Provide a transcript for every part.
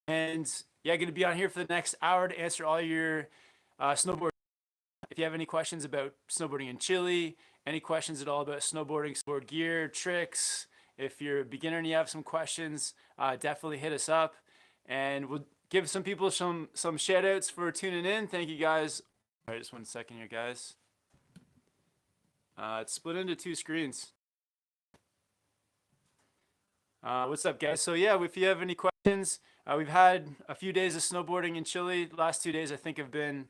And yeah, going to be on here for the next hour to answer all your snowboard. If you have any questions about snowboarding in Chile, any questions at all about snowboarding, snowboard gear, tricks, if you're a beginner and you have some questions, definitely hit us up. And we'll give some people some shout outs for tuning in. Thank you guys. All right, just 1 second here, guys. It's split into two screens. What's up, guys? So yeah, if you have any questions, we've had a few days of snowboarding in Chile. The last 2 days, I think, have been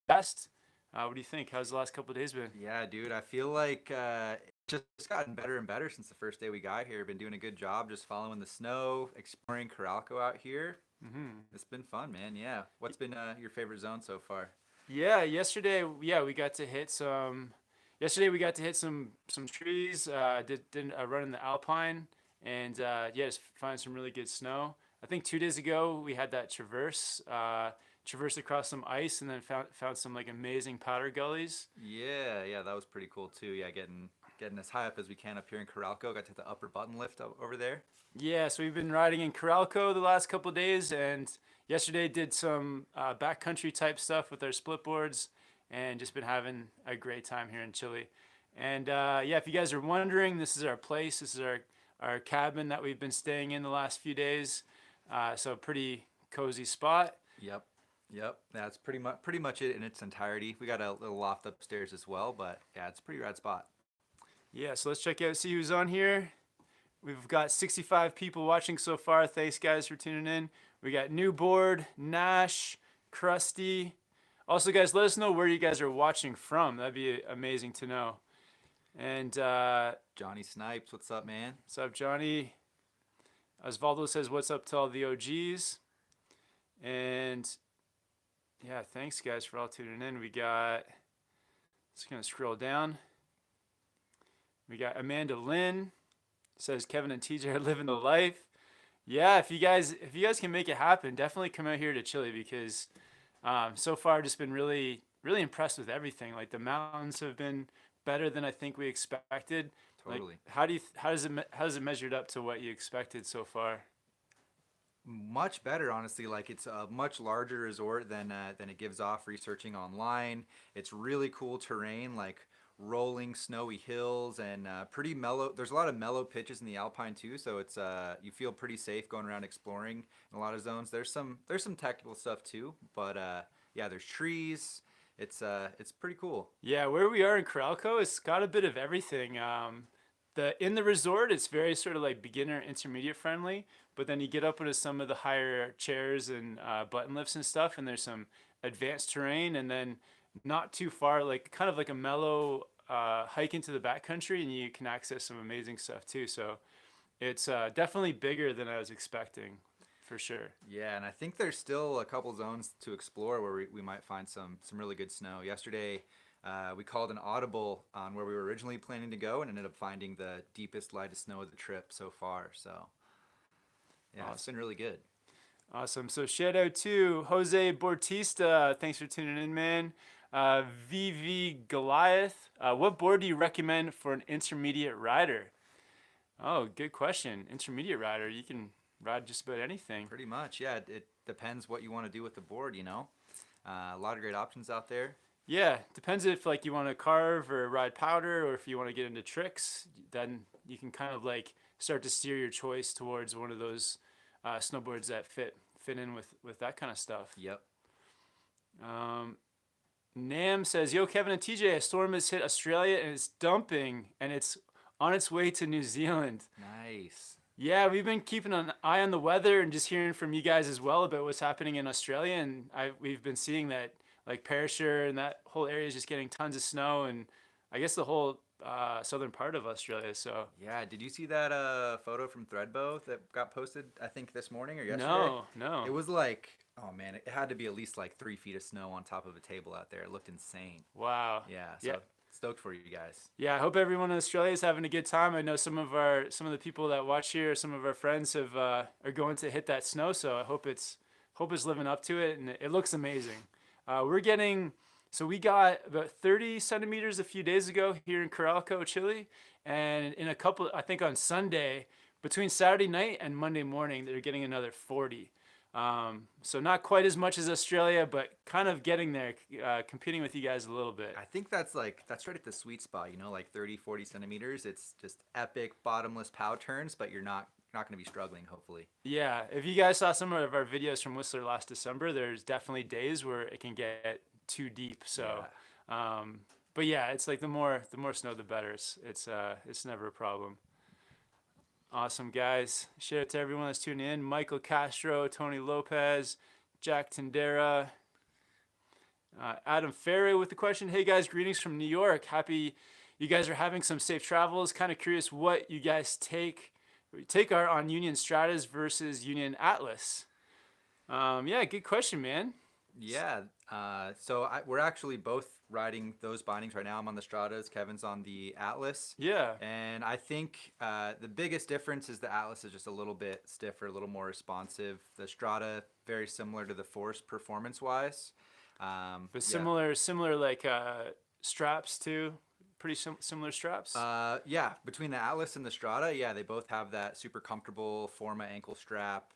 best. What do you think? How's the last couple of days been? Yeah, dude, I feel like it's just gotten better and better since the first day we got here. Been doing a good job just following the snow, exploring Coralco out here. It's been fun, man. Yeah. What's been your favorite zone so far? Yeah, yesterday, we got to hit some. Yesterday we got to hit some trees. Did a run in the Alpine, and yeah, just find some really good snow. I think 2 days ago we had that traverse across some ice, and then found some like amazing powder gullies. Yeah, that was pretty cool too. Yeah, getting as high up as we can up here in Coralco. Got to hit the upper button lift over there. Yeah, so we've been riding in Coralco the last couple of days, and yesterday did some backcountry type stuff with our split boards, and just been having a great time here in Chile. And yeah, if you guys are wondering, this is our place. This is our cabin that we've been staying in the last few days. So pretty cozy spot. Yep. That's pretty much it in its entirety. We got a little loft upstairs as well, but yeah, it's a pretty rad spot. Yeah, so let's check out, see who's on here. We've got 65 people watching so far. Thanks, guys, for tuning in. We got New Board, Nash, Krusty. Also, guys, let us know where you guys are watching from. That'd be amazing to know. And Johnny Snipes, what's up, man? what's up, Johnny? Osvaldo says, what's up to all the OGs? And yeah, thanks, guys, for all tuning in. We got, just going to scroll down. We got Amanda Lynn. Says Kevin and TJ are living the life. Yeah, if you guys can make it happen, definitely come out here to Chile, because so far just been really impressed with everything. Like the mountains have been better than I think we expected. Totally. Like, how does it measured up to what you expected so far? Much better, honestly. Like it's a much larger resort than it gives off researching online. It's really cool terrain, like rolling snowy hills and pretty mellow. There's a lot of mellow pitches in the Alpine too, so it's you feel pretty safe going around exploring in a lot of zones. There's some technical stuff too, but yeah, there's trees. It's pretty cool. Yeah, where we are in Coralco, it's got a bit of everything. In the resort, it's very sort of like beginner intermediate friendly, but then you get up into some of the higher chairs and button lifts and stuff, and there's some advanced terrain, and then not too far, like kind of like a mellow hike into the backcountry, and you can access some amazing stuff too. So it's definitely bigger than I was expecting, for sure. Yeah, and I think there's still a couple zones to explore where we might find some really good snow. Yesterday, we called an audible on where we were originally planning to go and ended up finding the deepest, lightest snow of the trip so far. So, yeah, it's been really good. Awesome. So shout out to Jose Bortista. Thanks for tuning in, man. VV Goliath. What board do you recommend for an intermediate rider? Oh, good question. Intermediate rider, you can ride just about anything. Pretty much, yeah. It depends what you want to do with the board, you know. A lot of great options out there. Yeah, depends if like you want to carve or ride powder, or if you want to get into tricks, then you can kind of like start to steer your choice towards one of those snowboards that fit in with that kind of stuff. Yep. Nam says, "Yo, Kevin and TJ, a storm has hit Australia and it's dumping, and it's on its way to New Zealand." Nice. Yeah, we've been keeping an eye on the weather and just hearing from you guys as well about what's happening in Australia, and we've been seeing that like Perisher and that whole area is just getting tons of snow, and I guess the whole southern part of Australia. So Yeah, did you see that photo from Threadbow that got posted, I think this morning or yesterday? no. It was like, oh man, it had to be at least like 3 feet of snow on top of a table out there. It looked insane. Wow. Yeah, so Yeah. stoked for you guys. Yeah, I hope everyone in Australia is having a good time. I know some of the people that watch here, some of our friends have are going to hit that snow, so I hope it's living up to it, and it looks amazing. We got about 30 centimeters a few days ago here in Coralco, Chile, and in a couple, I think on Sunday, between Saturday night and Monday morning, they're getting another 40. So not quite as much as Australia, but kind of getting there, competing with you guys a little bit. I think that's right at the sweet spot, like 30, 40 centimeters. It's just epic bottomless pow turns, but you're not going to be struggling, hopefully. Yeah, if you guys saw some of our videos from Whistler last December, there's definitely days where it can get too deep. So, but yeah, it's like the more snow, the better. It's never a problem. Awesome, guys. Shout out to everyone that's tuning in. Michael Castro, Tony Lopez, Jack Tendera, Adam Ferry with the question. Hey, guys, greetings from New York. Happy you guys are having some safe travels. Kind of curious what you guys take are on Union Stratas versus Union Atlas. Yeah, good question, man. Yeah. We're actually both riding those bindings right now. I'm on the Stratas. Kevin's on the Atlas. Yeah. And I think the biggest difference is the Atlas is just a little bit stiffer, a little more responsive. The Strata, very similar to the Force performance-wise. But similar like straps too. Pretty similar straps. Yeah, between the Atlas and the Strata, yeah, they both have that super comfortable Forma ankle strap.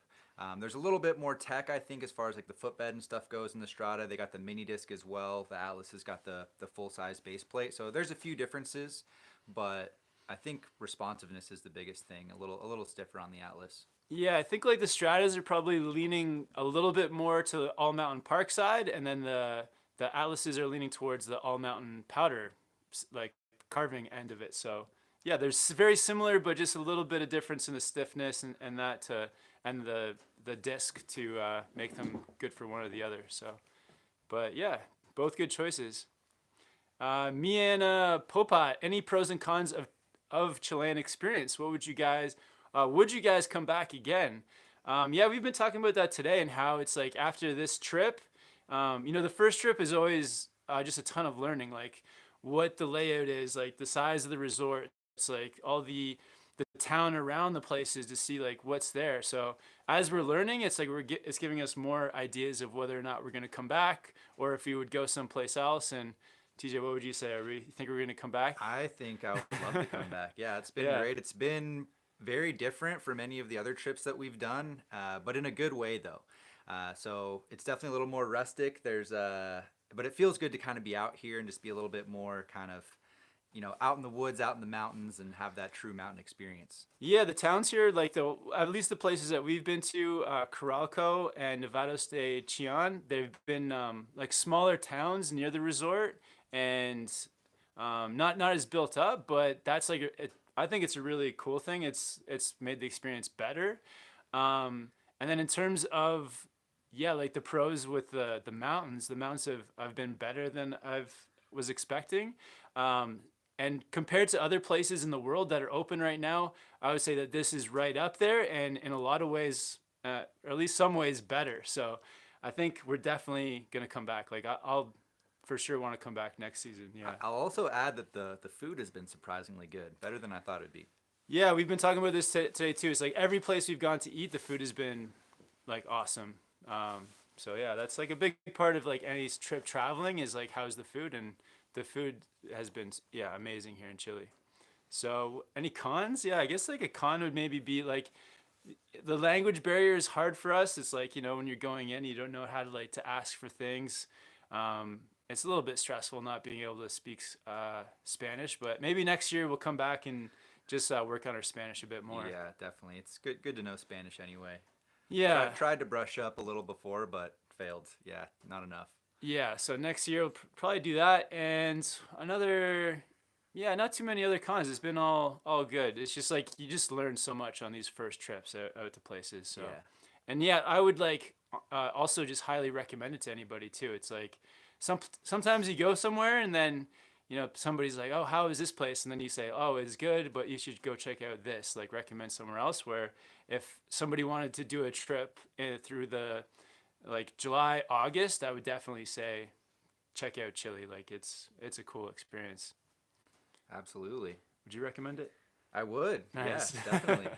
There's a little bit more tech, I think, as far as like the footbed and stuff goes in the Strata. They got the mini disc as well. The Atlas has got the full size base plate. So there's a few differences, but I think responsiveness is the biggest thing. A little stiffer on the Atlas. Yeah, I think like the Stratas are probably leaning a little bit more to the all mountain park side, and then the Atlases are leaning towards the all mountain powder, like carving end of it. So yeah, there's very similar, but just a little bit of difference in the stiffness and that to and the disc to make them good for one or the other. So, but yeah, both good choices. Me and Popat, any pros and cons of Chilean experience? What would you guys come back again? Yeah, we've been talking about that today and how it's like after this trip, the first trip is always just a ton of learning, like what the layout is, like the size of the resort. It's like all the town around the places to see like what's there. So as we're learning, it's like it's giving us more ideas of whether or not we're going to come back or if we would go someplace else. And TJ, what would you say? You think we're going to come back? I think I would love to come back. Yeah, it's been great. It's been very different from any of the other trips that we've done, but in a good way though. So it's definitely a little more rustic. But it feels good to kind of be out here and just be a little bit more kind of, out in the woods, out in the mountains, and have that true mountain experience. Yeah, the towns here, like at least the places that we've been to, Coralco and Nevados de Chillán, they've been like smaller towns near the resort and not as built up, but that's like I think it's a really cool thing. It's made the experience better. And then in terms of like the pros with the mountains have been better than was expecting. And compared to other places in the world that are open right now, I would say that this is right up there and in a lot of ways, or at least some ways better. So I think we're definitely going to come back. Like I'll for sure want to come back next season. Yeah. I'll also add that the food has been surprisingly good, better than I thought it'd be. Yeah, we've been talking about this today too. It's like every place we've gone to eat, the food has been like awesome. So yeah, that's like a big part of like any trip traveling is like how's the food, and the food has been amazing here in Chile. So any cons? Yeah, I guess like a con would maybe be like the language barrier is hard for us. It's like when you're going in, you don't know how to ask for things. It's a little bit stressful not being able to speak Spanish, but maybe next year we'll come back and just work on our Spanish a bit more. Yeah, definitely. It's good to know Spanish anyway. Yeah. I've tried to brush up a little before, but failed. Yeah, not enough. Yeah, so next year we'll probably do that, and not too many other cons. It's been all good. It's just like you just learn so much on these first trips out to places. So, and I would also just highly recommend it to anybody too. It's like sometimes you go somewhere and then somebody's like, oh, how is this place? And then you say, oh, it's good, but you should go check out this. Like recommend somewhere else. Where if somebody wanted to do a trip through the July, August, I would definitely say check out Chile. Like it's a cool experience. Absolutely. Would you recommend it? I would. Nice. Yeah, definitely.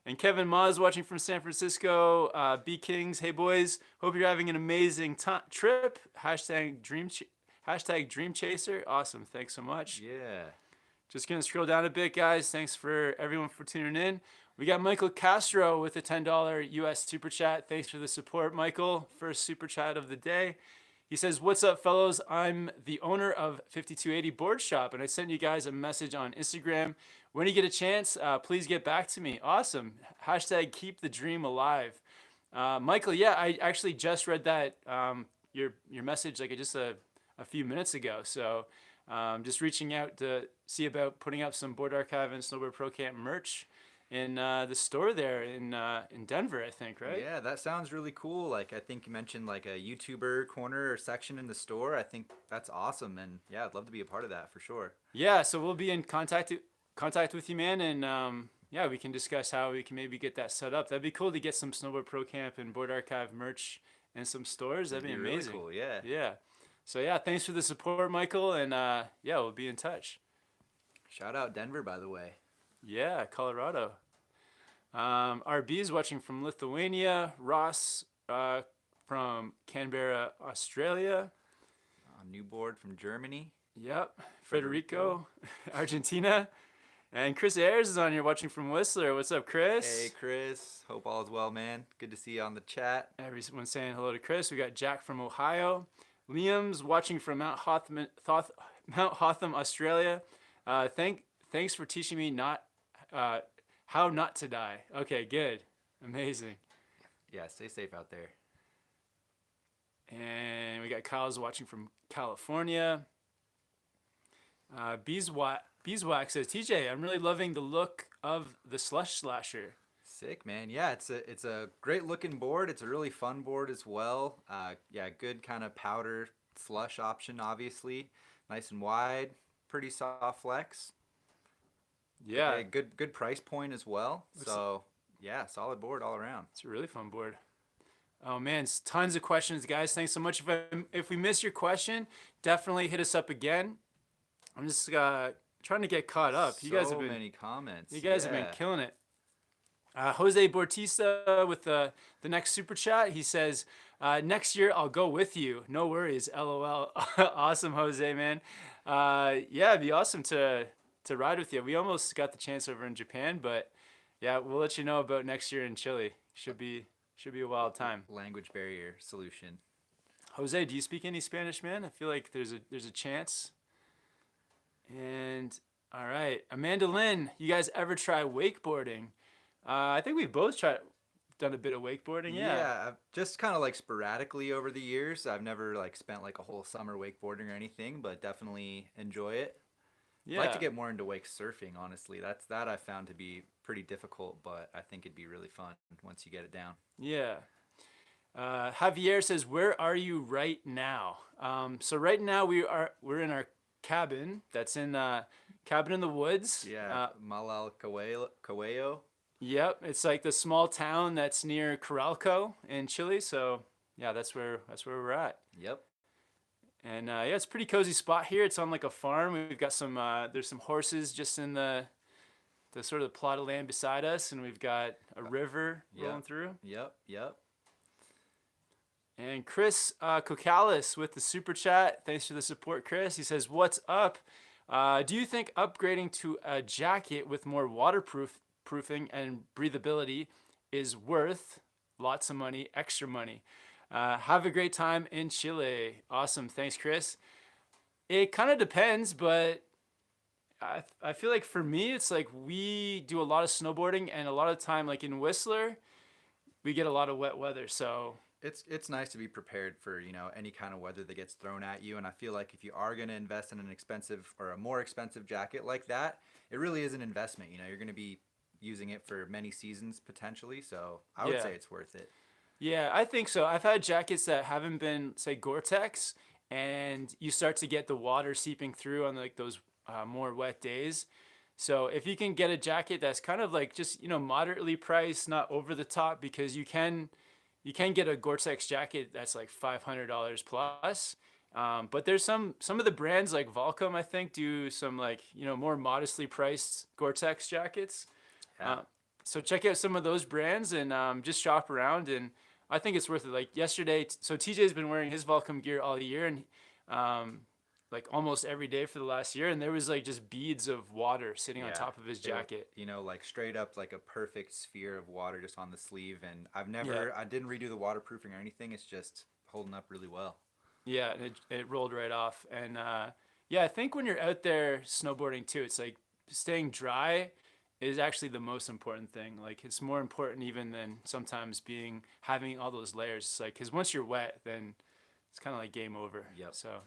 And Kevin Maz watching from San Francisco. B Kings, hey boys, hope you're having an amazing trip. Hashtag Dream Chaser. Awesome. Thanks so much. Yeah. Just gonna scroll down a bit, guys. Thanks for everyone for tuning in. We got Michael Castro with a $10 US super chat. Thanks for the support, Michael. First super chat of the day. He says, "What's up, fellows? I'm the owner of 5280 Board Shop, and I sent you guys a message on Instagram. When you get a chance, please get back to me." Awesome. Hashtag keep the dream alive. Michael, yeah, I actually just read that your message like just a few minutes ago. So just reaching out to see about putting up some Board Archive and Snowboard Pro Camp merch in the store there in Denver, I think, right? Yeah, that sounds really cool. Like I think you mentioned like a YouTuber corner or section in the store. I think that's awesome, and yeah, I'd love to be a part of that for sure. Yeah, so we'll be in contact with you, man, and yeah, we can discuss how we can maybe get that set up. That'd be cool to get some Snowboard Pro Camp and Board Archive merch in some stores. That'd be amazing. Really cool, yeah. Yeah. So yeah, thanks for the support, Michael, and yeah, we'll be in touch. Shout out Denver, by the way. Yeah, Colorado. RB is watching from Lithuania. Ross from Canberra, Australia. New board from Germany. Yep. Federico, Argentina. And Chris Ayers is on here watching from Whistler. What's up, Chris? Hey, Chris. Hope all is well, man. Good to see you on the chat. Everyone's saying hello to Chris. We got Jack from Ohio. Liam's watching from Mount Hotham, Australia. Thanks for teaching me how not to die. Okay, good. Amazing. Yeah, stay safe out there. And we got Kyle's watching from California. Beeswax says, "TJ, I'm really loving the look of the Slush Slasher." Sick, man. Yeah, it's a great looking board. It's a really fun board as well. Yeah, good kind of powder slush option, obviously. Nice and wide, pretty soft flex. Yeah. Okay, good price point as well. So yeah, solid board all around. It's a really fun board. Oh man, tons of questions, guys. Thanks so much. If we missed your question, definitely hit us up again. I'm just trying to get caught up. You guys have been many comments. You guys have been killing it. Jose Bautista with the next super chat. He says, "Next year I'll go with you. No worries. LOL." Awesome, Jose, man. Yeah, it'd be awesome to ride with you. We almost got the chance over in Japan, but yeah, we'll let you know about next year in Chile. Should be a wild time. Language barrier solution. Jose, do you speak any Spanish, man? I feel like there's a chance. And all right, Amanda Lynn, you guys ever try wakeboarding? I think we've both done a bit of wakeboarding. Yeah, I've just kind of like sporadically over the years. I've never like spent like a whole summer wakeboarding or anything, but definitely enjoy it. Yeah. I'd like to get more into wake surfing, honestly. That I found to be pretty difficult, but I think it'd be really fun once you get it down. Yeah. Javier says, "Where are you right now?" So right now we're in our cabin. That's in cabin in the woods. Yeah, Malal Cabello. Yep, it's like the small town that's near Coralco in Chile. So yeah, that's where we're at. Yep. And yeah, it's a pretty cozy spot here. It's on like a farm. We've got some there's some horses just in the sort of plot of land beside us, and we've got a river rolling through. Yep. And Chris Kokalis with the super chat. Thanks for the support, Chris. He says, "What's up? Do you think upgrading to a jacket with more waterproofing and breathability is worth lots of money, extra money? Have a great time in Chile." Awesome. Thanks, Chris. It kind of depends, but I feel like for me, it's like we do a lot of snowboarding, and a lot of time, like in Whistler, we get a lot of wet weather. So it's nice to be prepared for, any kind of weather that gets thrown at you. And I feel like if you are going to invest in an expensive or a more expensive jacket like that, it really is an investment. You're going to be using it for many seasons potentially. So I would say it's worth it. Yeah, I think so. I've had jackets that haven't been, say, Gore-Tex, and you start to get the water seeping through on like those more wet days. So if you can get a jacket that's kind of like just, moderately priced, not over the top, because you can get a Gore-Tex jacket that's like $500 plus. But there's some of the brands like Volcom, I think, do some like, more modestly priced Gore-Tex jackets. Yeah. So check out some of those brands and just shop around, and I think it's worth it. Like yesterday, so TJ's been wearing his Volcom gear all year, and like almost every day for the last year, and there was like just beads of water sitting on Yeah. top of his It, jacket. like straight up like a perfect sphere of water just on the sleeve. And Yeah, I didn't redo the waterproofing or anything. It's just holding up really well. yeah, and it rolled right off. And yeah, I think when you're out there snowboarding too, it's like staying dry is actually the most important thing. Like it's more important even than sometimes being having all those layers. It's like because once you're wet, then it's kind of like game over. Yep. So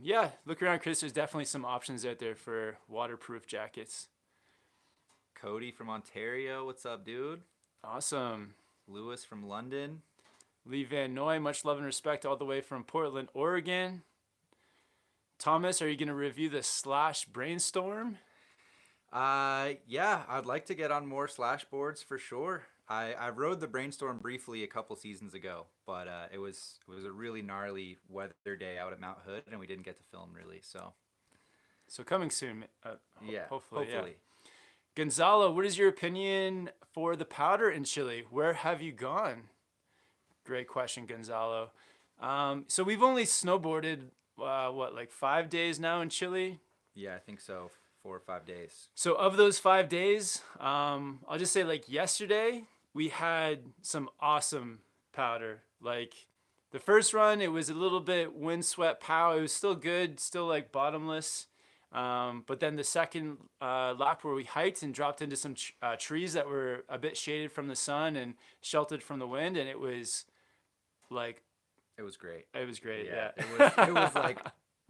yeah, look around, Chris. There's definitely some options out there for waterproof jackets. Cody from Ontario, what's up, dude? Awesome. Lewis from London. Lee Van Noy, much love and respect all the way from Portland, Oregon. Thomas, are you going to review the Slash Brainstorm? Yeah, I'd like to get on more slash boards for sure. I rode the Brainstorm briefly a couple seasons ago, but it was a really gnarly weather day out at Mount Hood, and we didn't get to film really. So So coming soon, yeah, hopefully, yeah. hopefully. Gonzalo, what is your opinion for the powder in Chile? Where have you gone? Great question, Gonzalo. So we've only snowboarded, what, like 5 days now in Chile? Yeah, I think so. 4 or 5 days. So of those 5 days, I'll just say like yesterday we had some awesome powder. Like the first run, it was a little bit windswept pow. It was still good, still like bottomless. But then the second lap where we hiked and dropped into some trees that were a bit shaded from the sun and sheltered from the wind, and it was like It was great. it was great. Yeah, Yeah. it was like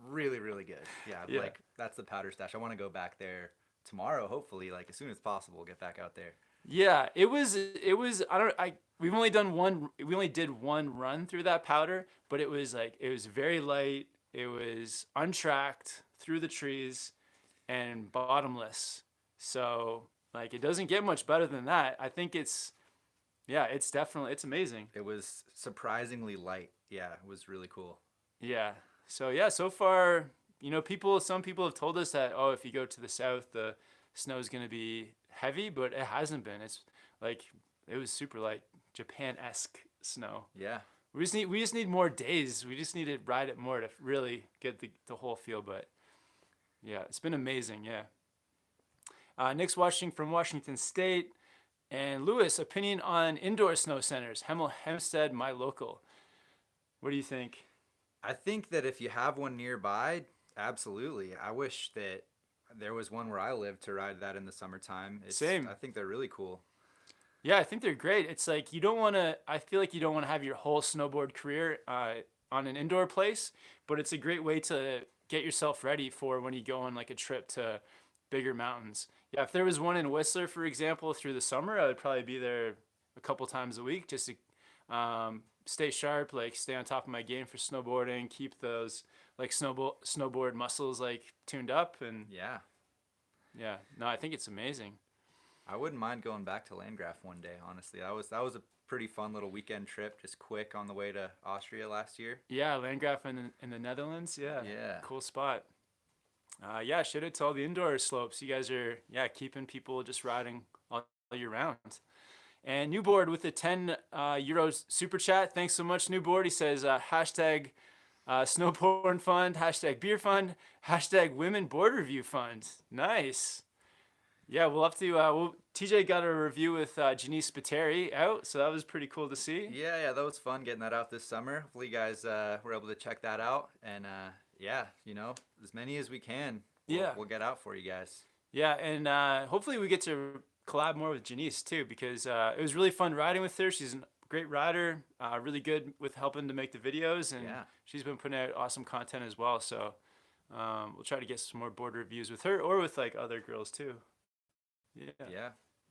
really really good. Yeah, Yeah. like that's the powder stash. I want to go back there tomorrow, hopefully, like as soon as possible. Get back out there. Yeah, it was I don't I we've only done one we only did one run through that powder, but it was like it was very light, it was untracked through the trees and bottomless. So, like it doesn't get much better than that. I think it's yeah, it's definitely it's amazing. It was surprisingly light. Yeah, it was really cool. Yeah. So yeah, so far, some people have told us that oh, if you go to the south, the snow's going to be heavy, but it hasn't been. It's like it was super light, Japan-esque snow. Yeah. We just need more days. We just need to ride it more to really get the whole feel. But yeah, it's been amazing. Yeah. Nick's watching from Washington State, and Lewis, opinion on indoor snow centers, Hempstead, my local. What do you think? I think that if you have one nearby, absolutely. I wish that there was one where I live to ride that in the summertime. Same. I think they're really cool. Yeah, I think they're great. It's like you don't want to. I feel like you don't want to have your whole snowboard career on an indoor place, but it's a great way to get yourself ready for when you go on like a trip to bigger mountains. Yeah, if there was one in Whistler, for example, through the summer, I would probably be there a couple times a week just to stay sharp, like stay on top of my game for snowboarding, keep those like snowboard muscles like tuned up, and Yeah. yeah, no, I think it's amazing. I wouldn't mind going back to Landgraf one day, honestly. That was a pretty fun little weekend trip, just quick on the way to Austria last year. Yeah, Landgraf in the Netherlands. Yeah, Yeah. cool spot. Yeah, shout out to all the indoor slopes. You guys are yeah keeping people just riding all year round. And Newboard with the 10 euros super chat. Thanks so much, Newboard. He says hashtag snowporn fund, hashtag beer fund, hashtag women board review fund. Nice. Yeah, we'll have to. TJ got a review with Janice Spiteri out, so that was pretty cool to see. Yeah, that was fun getting that out this summer. Hopefully, you guys were able to check that out. And yeah, as many as we can, Yeah. we'll get out for you guys. Yeah, and hopefully we get to collab more with Janice too, because it was really fun riding with her. She's a great rider, really good with helping to make the videos, and Yeah. she's been putting out awesome content as well. So we'll try to get some more board reviews with her or with like other girls too. Yeah. Yeah.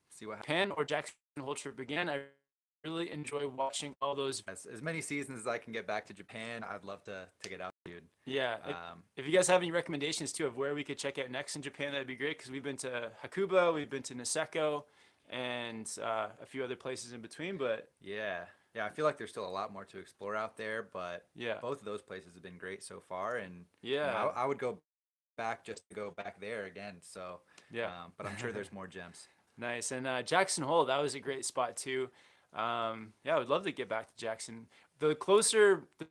See what happens. Japan or Jackson Hole trip again. I really enjoy watching all those. As many seasons as I can get back to Japan, I'd love to get out, dude. Yeah. Um, If you guys have any recommendations too of where we could check out next in Japan, that'd be great because we've been to Hakuba, we've been to Niseko, and a few other places in between. But yeah. I feel like there's still a lot more to explore out there, but yeah, both of those places have been great so far. And yeah, I would go back just to go back there again. So yeah. but I'm sure there's more gems. Nice. And Jackson Hole, that was a great spot too. Yeah, I would love to get back to Jackson. The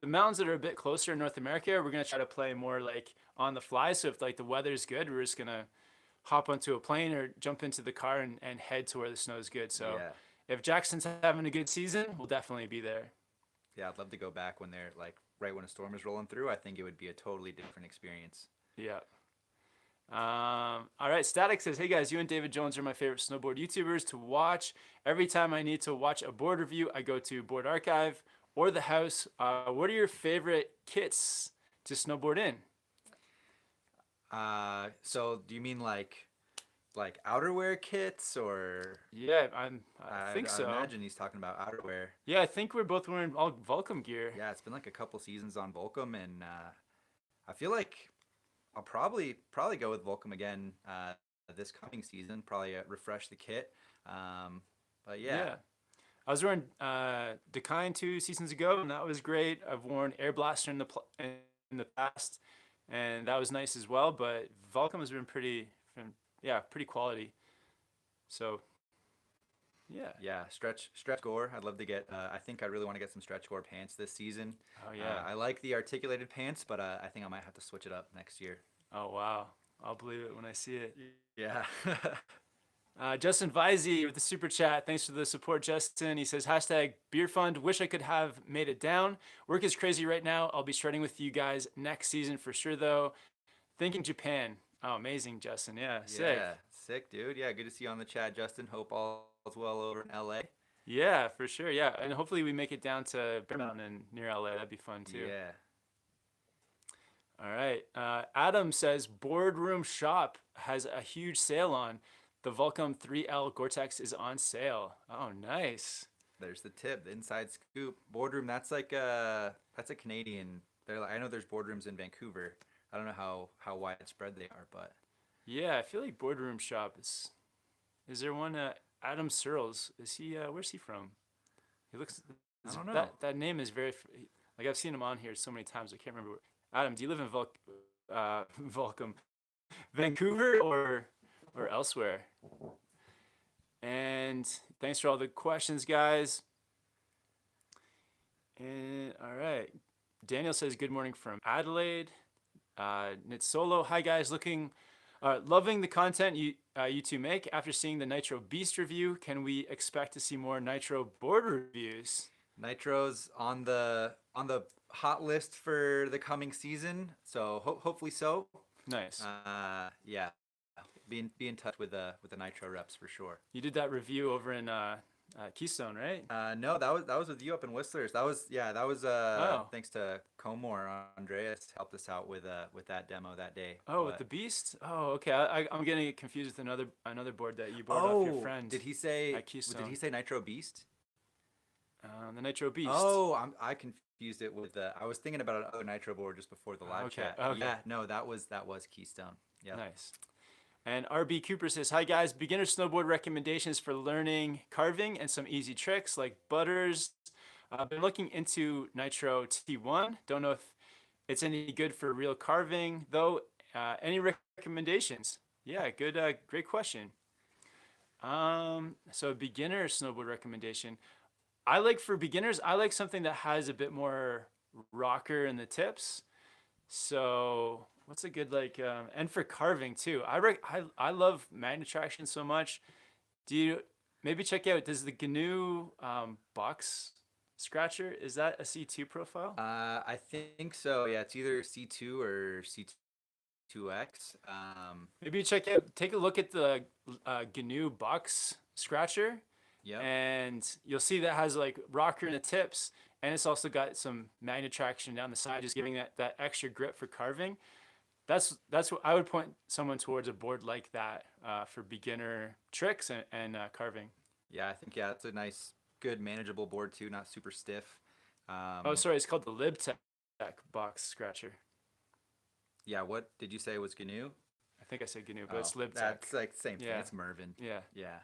mountains that are a bit closer in North America, we're gonna try to play more like on the fly. So if like the weather's good, we're just gonna hop onto a plane or jump into the car and head to where the snow is good. So Yeah. if Jackson's having a good season, we'll definitely be there. Yeah, I'd love to go back when they're like right when a storm is rolling through. I think it would be a totally different experience. Yeah. All right. Static says, "Hey guys, you and David Jones are my favorite snowboard YouTubers to watch. Every time I need to watch a board review, I go to Board Archive or the house. What are your favorite kits to snowboard in?" So do you mean like outerwear kits or Yeah, I think I so. imagine he's talking about outerwear. Yeah, I think we're both wearing all Volcom gear. Yeah, it's been like a couple seasons on Volcom, and I feel like I'll probably go with Volcom again this coming season. Probably refresh the kit. But yeah, Yeah. I was wearing Decline 2 seasons ago, and that was great. I've worn Air Blaster in the past, and that was nice as well. But Volcom has been pretty quality. So yeah. yeah, stretch gore. I'd love to get. I think I really want to get some stretch gore pants this season. Oh yeah. I like the articulated pants, but I think I might have to switch it up next year. Oh wow. I'll believe it when I see it. Yeah. Justin Visey with the super chat. Thanks for the support, Justin. He says, hashtag beer fund. Wish I could have made it down. Work is crazy right now. I'll be shredding with you guys next season for sure, though. Thinking Japan. Oh, amazing, Justin. Yeah, sick. Yeah, sick, dude. Yeah, good to see you on the chat, Justin. Hope all's well over in LA. Yeah, for sure. Yeah, and hopefully we make it down to Bear Mountain near LA. That'd be fun too. Yeah. All right. Adam says Boardroom Shop has a huge sale on. The Volcom 3L Gore-Tex is on sale. Oh, nice. There's the tip, the inside scoop. Boardroom, that's a Canadian. They're like, I know there's boardrooms in Vancouver. I don't know how widespread they are, but Yeah, I feel like Boardroom Shop is. Is there one? Adam Searles. Is he? Where's he from? He looks. I don't know. That name is very. Like I've seen him on here so many times. I can't remember. Adam, do you live in Volcom, Vancouver, or elsewhere? And thanks for all the questions, guys. And all right, Daniel says good morning from Adelaide. Knit Solo, hi guys, loving the content you two make. After seeing the Nitro Beast review, can we expect to see more Nitro board reviews? Nitro's on the hot list for the coming season, so hopefully so. Nice. Yeah, be in touch with the Nitro reps for sure. You did that review over in Keystone, right? No, that was with you up in Whistler's. That was thanks to Comor. Andreas helped us out with that demo that day. Oh, with the Beast. Oh, okay. I'm getting it confused with another board that you bought off your friend. Did he say? At Keystone. Did he say Nitro Beast? The Nitro Beast. Oh, I confused it with I was thinking about another Nitro board just before the live chat. Okay. Yeah, no, that was Keystone. Yeah. Nice. And RB Cooper says, hi guys, beginner snowboard recommendations for learning carving and some easy tricks like butters. I've been looking into Nitro T1. Don't know if it's any good for real carving though. Any recommendations? Yeah, good, great question. So beginner snowboard recommendation. For beginners, I like something that has a bit more rocker in the tips. So what's a good and for carving too? I love magnet traction so much. Do you maybe check out? Does the GNU box scratcher, is that a C2 profile? I think so. Yeah, it's either C2 or C2X. Maybe take a look at the GNU box scratcher. Yeah. And you'll see that has like rocker in the tips, and it's also got some magnet traction down the side, just giving that extra grip for carving. That's what I would point someone towards, a board like that for beginner tricks and carving. Yeah, I think it's a nice, good, manageable board too, not super stiff. Oh, sorry, it's called the LibTech box scratcher. Yeah, what did you say was GNU? I think I said GNU, but it's LibTech. That's like the same thing. Yeah. It's Mervin. Yeah. Yeah.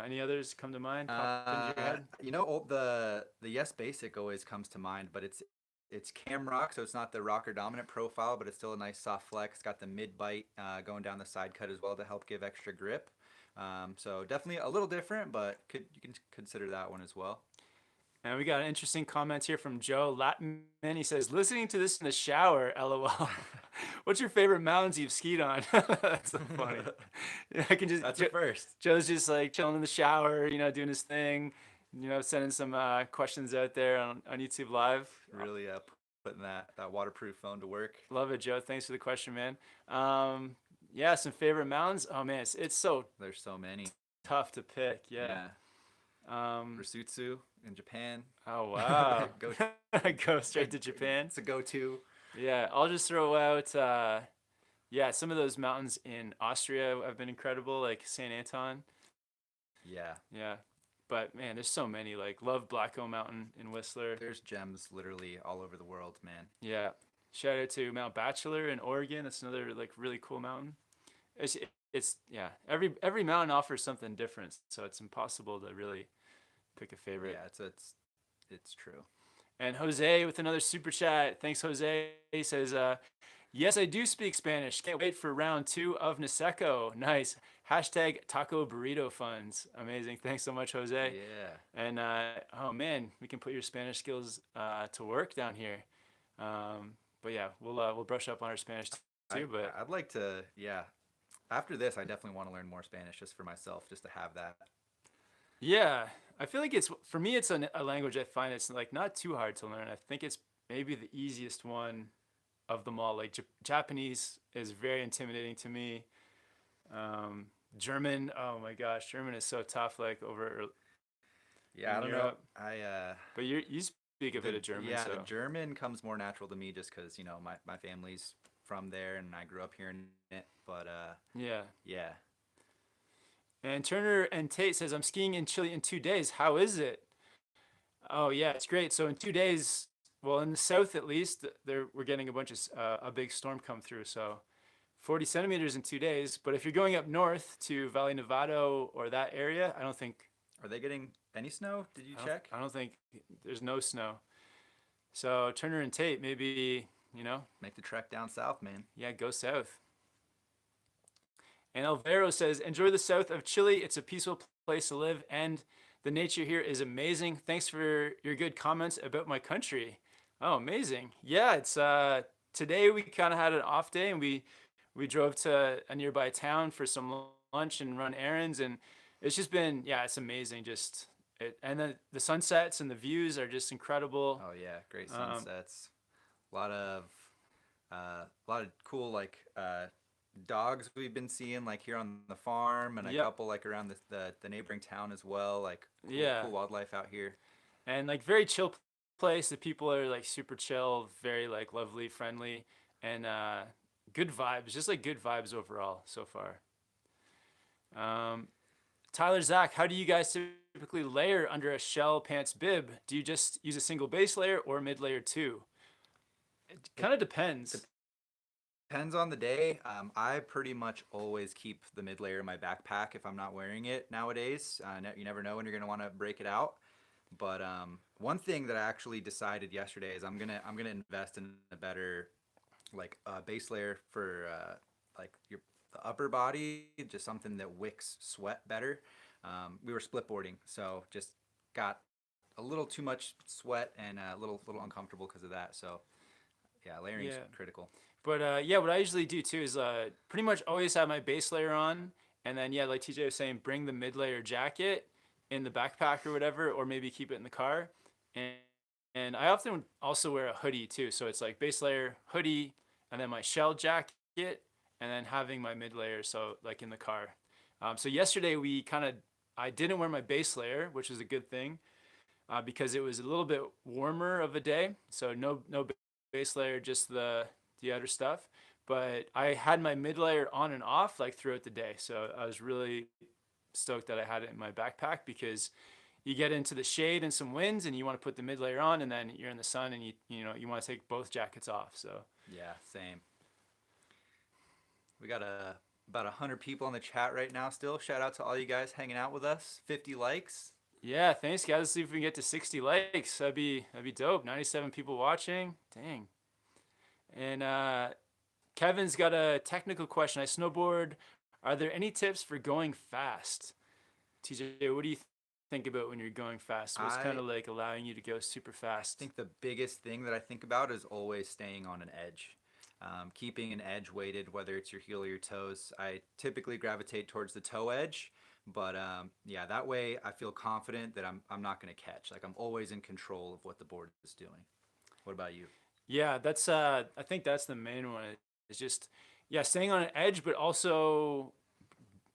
Any others come to mind? Pop into your head? You know, the Yes Basic always comes to mind, but it's cam rock, so it's not the rocker dominant profile, but it's still a nice soft flex. It's got the mid bite going down the side cut as well to help give extra grip. So definitely a little different, but you can consider that one as well. And we got an interesting comment here from Joe Latman. He says, listening to this in the shower, LOL. What's your favorite mountains you've skied on? That's so funny. Yeah, I can just, That's a first. Joe's just like chilling in the shower, doing his thing, sending some questions out there on YouTube Live. Really putting that waterproof phone to work. Love it, Joe. Thanks for the question, man. Yeah, some favorite mountains. Oh man, it's so There's so many. tough to pick. Yeah. Rusutsu in Japan. Oh wow. Go Go straight to Japan. It's a go-to. Yeah, I'll just throw out yeah, some of those mountains in Austria have been incredible, like St. Anton. Yeah. Yeah. But man, there's so many. Like love Blacko Mountain in Whistler. There's gems literally all over the world, man. Yeah. Shout out to Mount Bachelor in Oregon. That's another like really cool mountain. It's yeah, every mountain offers something different, so it's impossible to really pick a favorite. Yeah, it's true. And Jose with another super chat. Thanks, Jose. He says, yes, I do speak Spanish. Can't wait for round 2 of Niseko. Nice. Hashtag taco burrito funds. Amazing. Thanks so much, Jose. Yeah. And oh man, we can put your Spanish skills to work down here. But yeah, we'll brush up on our Spanish too. But I'd like to, yeah. After this, I definitely want to learn more Spanish just for myself, just to have that. yeah, I feel like for me, it's a language I find it's like not too hard to learn. I think it's maybe the easiest one of them all. Like Japanese is very intimidating to me. German, oh my gosh, German is so tough. Like over Yeah, I don't Europe. know. I But you speak a bit of German, yeah, so the German comes more natural to me just because my family's from there and I grew up hearing it. But yeah. yeah, And Turner and Tate says, I'm skiing in Chile in 2 days. How is it? Oh yeah, it's great. So in 2 days, well, in the south at least, we're getting a big storm come through. So 40 centimeters in 2 days. But if you're going up north to Valle Nevado or that area, I don't think. Are they getting any snow? Did you check? I don't think there's no snow. So Turner and Tate, maybe, Make the trek down south, man. yeah, go south. And Alvaro says, enjoy the south of Chile. It's a peaceful place to live, and the nature here is amazing. Thanks for your good comments about my country. Oh, amazing. Yeah, it's today we kind of had an off day, and we drove to a nearby town for some lunch and run errands, and it's just been, yeah, it's amazing. And then the sunsets and the views are just incredible. Oh yeah, great sunsets. A lot of cool dogs we've been seeing like here on the farm, and a Yep. couple like around the neighboring town as well. Like Yeah. cool wildlife out here. And like very chill place. The people are like super chill, very like lovely, friendly, and good vibes. Just like good vibes overall so far. Tyler, Zach, how do you guys typically layer under a shell pants bib? Do you just use a single base layer or mid layer too? It kind of depends. Depends on the day. I pretty much always keep the mid layer in my backpack if I'm not wearing it nowadays. You never know when you're gonna want to break it out. But one thing that I actually decided yesterday is I'm gonna invest in a better base layer for the upper body, just something that wicks sweat better. We were split boarding, so just got a little too much sweat and a little uncomfortable because of that. So yeah, layering is Yeah. critical. But yeah, what I usually do too is pretty much always have my base layer on, and then yeah, like TJ was saying, bring the mid layer jacket in the backpack or whatever, or maybe keep it in the car. And I often also wear a hoodie too, so it's like base layer, hoodie, and then my shell jacket, and then having my mid layer, so like in the car. So yesterday I didn't wear my base layer, which was a good thing, because it was a little bit warmer of a day, so no base layer, just the outer stuff. But I had my mid layer on and off like throughout the day, so I was really stoked that I had it in my backpack, because you get into the shade and some winds and you want to put the mid layer on, and then you're in the sun and you want to take both jackets off. So Yeah, same. We got about 100 people in the chat right now still. Shout out to all you guys hanging out with us. 50 likes. yeah, thanks guys. Let's see if we can get to 60 likes. That'd be dope. 97 people watching. Dang. And Kevin's got a technical question. I snowboard Are there any tips for going fast? TJ, what do you think about when you're going fast? What's kind I of like allowing you to go super fast? think the biggest thing that I think about is always staying on an edge. Keeping an edge weighted, whether it's your heel or your toes. I typically gravitate towards the toe edge, but yeah, that way I feel confident that I'm not going to catch. Like I'm always in control of what the board is doing. What about you? Yeah, that's I think that's the main one. It's just yeah, staying on an edge, but also